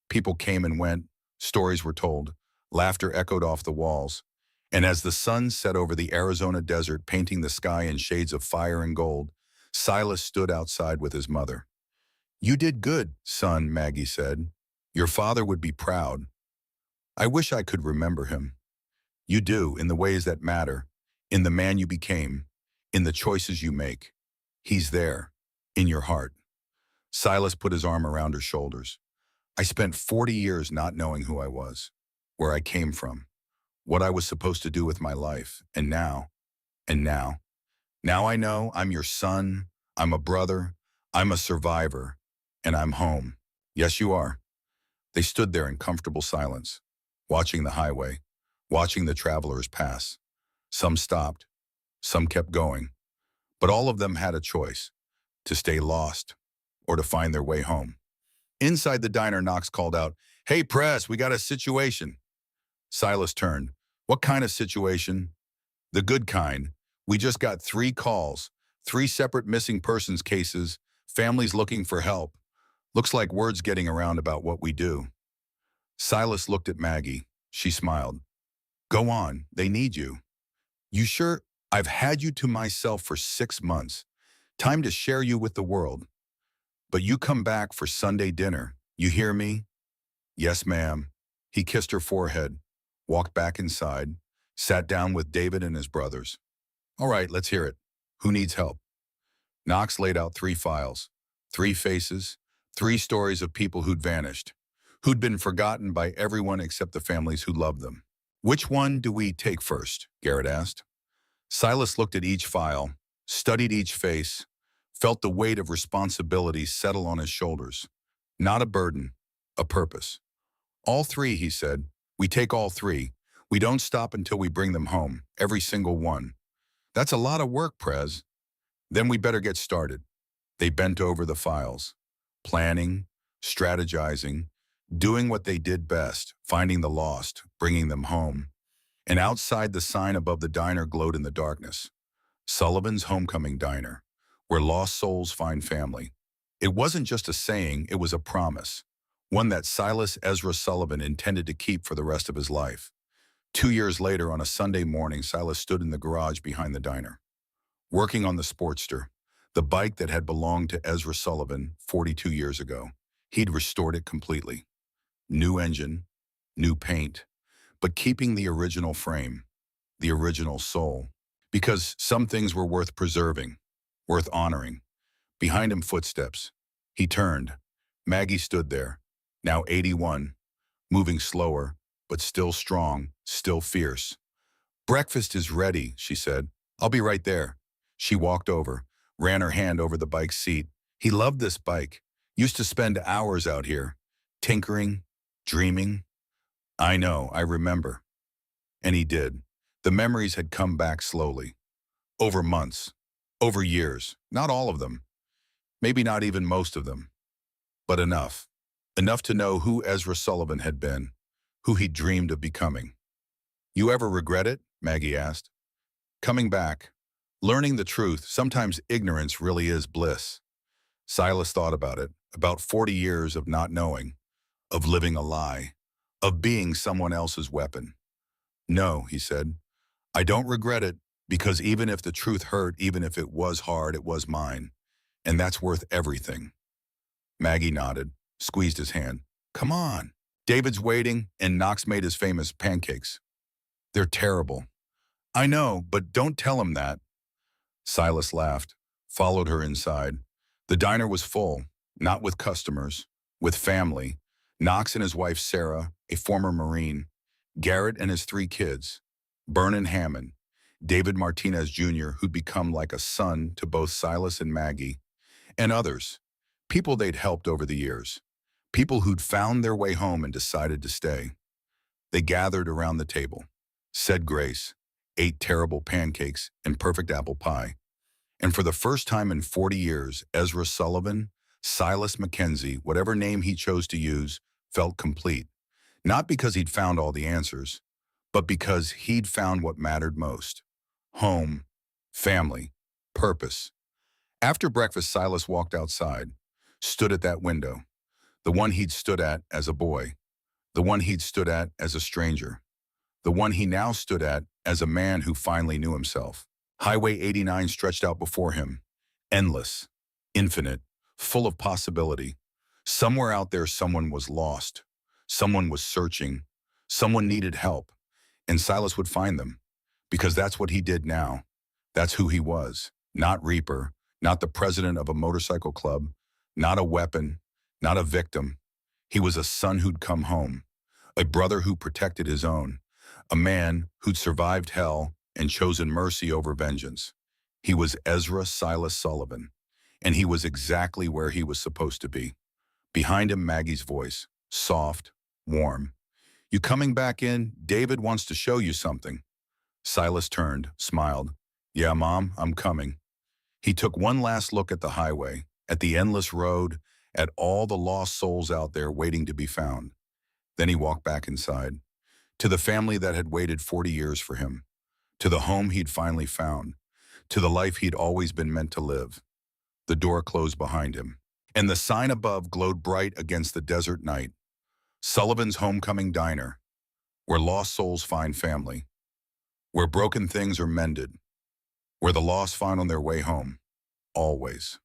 People came and went. Stories were told. Laughter echoed off the walls. And as the sun set over the Arizona desert, painting the sky in shades of fire and gold, Silas stood outside with his mother. You did good, son, Maggie said. Your father would be proud. I wish I could remember him. You do, in the ways that matter, in the man you became, in the choices you make. He's there, in your heart. Silas put his arm around her shoulders. I spent 40 years not knowing who I was, where I came from, what I was supposed to do with my life, and now I know I'm your son, I'm a brother, I'm a survivor, and I'm home. Yes, you are. They stood there in comfortable silence, watching the highway, watching the travelers pass. Some stopped, some kept going, but all of them had a choice, to stay lost or to find their way home. Inside the diner, Knox called out, Hey, press, we got a situation. Silas turned. What kind of situation? The good kind. We just got 3 calls, 3 separate missing persons cases, families looking for help. Looks like word's getting around about what we do. Silas looked at Maggie. She smiled. Go on, they need you. You sure? I've had you to myself for 6 months. Time to share you with the world. But you come back for Sunday dinner. You hear me? Yes, ma'am. He kissed her forehead, walked back inside, sat down with David and his brothers. All right, let's hear it. Who needs help? Knox laid out 3 files, 3 faces, 3 stories of people who'd vanished, who'd been forgotten by everyone except the families who loved them. Which one do we take first? Garrett asked. Silas looked at each file, studied each face, felt the weight of responsibility settle on his shoulders. Not a burden, a purpose. All 3, he said. We take all 3. We don't stop until we bring them home, every single one. That's a lot of work, Prez. Then we better get started. They bent over the files, planning, strategizing, doing what they did best, finding the lost, bringing them home. And outside, the sign above the diner glowed in the darkness. Sullivan's Homecoming Diner, where lost souls find family. It wasn't just a saying, it was a promise, one that Silas Ezra Sullivan intended to keep for the rest of his life. 2 years later, on a Sunday morning, Silas stood in the garage behind the diner, working on the Sportster, the bike that had belonged to Ezra Sullivan 42 years ago. He'd restored it completely. New engine, new paint, but keeping the original frame, the original soul. Because some things were worth preserving, worth honoring. Behind him, footsteps. He turned. Maggie stood there, now 81, moving slower, but still strong, still fierce. "Breakfast is ready," she said. "I'll be right there." She walked over, ran her hand over the bike's seat. He loved this bike. Used to spend hours out here, tinkering, dreaming. "I know, I remember." And he did. The memories had come back slowly. Over months. Over years. Not all of them. Maybe not even most of them. But enough. Enough to know who Ezra Sullivan had been, who he dreamed of becoming. "You ever regret it?" Maggie asked. "Coming back. Learning the truth. Sometimes ignorance really is bliss." Silas thought about it. About 40 years of not knowing, of living a lie, of being someone else's weapon. "No," he said. "I don't regret it, because even if the truth hurt, even if it was hard, it was mine. And that's worth everything." Maggie nodded, squeezed his hand. "Come on." "David's waiting, and Knox made his famous pancakes. They're terrible." "I know, but don't tell him that." Silas laughed, followed her inside. The diner was full, not with customers, with family. Knox and his wife Sarah, a former Marine, Garrett and his 3 kids, Vernon Hammond, David Martinez Jr., who'd become like a son to both Silas and Maggie, and others, people they'd helped over the years, people who'd found their way home and decided to stay. They gathered around the table, said grace, ate terrible pancakes and perfect apple pie. And for the first time in 40 years, Ezra Sullivan, Silas Mackenzie, whatever name he chose to use, felt complete. Not because he'd found all the answers, but because he'd found what mattered most. Home, family, purpose. After breakfast, Silas walked outside, stood at that window, the one he'd stood at as a boy, the one he'd stood at as a stranger, the one he now stood at as a man who finally knew himself. Highway 89 stretched out before him, endless, infinite, full of possibility. Somewhere out there, someone was lost, someone was searching, someone needed help, and Silas would find them, because that's what he did now. That's who he was. Not Reaper, not the president of a motorcycle club, not a weapon, not a victim. He was a son who'd come home, a brother who protected his own, a man who'd survived hell and chosen mercy over vengeance. He was Ezra Silas Sullivan, and he was exactly where he was supposed to be. Behind him, Maggie's voice, soft, warm. "You coming back in? David wants to show you something." Silas turned, smiled. "Yeah, Mom, I'm coming." He took one last look at the highway, at the endless road, at all the lost souls out there waiting to be found. Then he walked back inside, to the family that had waited 40 years for him, to the home he'd finally found, to the life he'd always been meant to live. The door closed behind him, and the sign above glowed bright against the desert night. Sullivan's Homecoming Diner, where lost souls find family, where broken things are mended, where the lost find on their way home, always.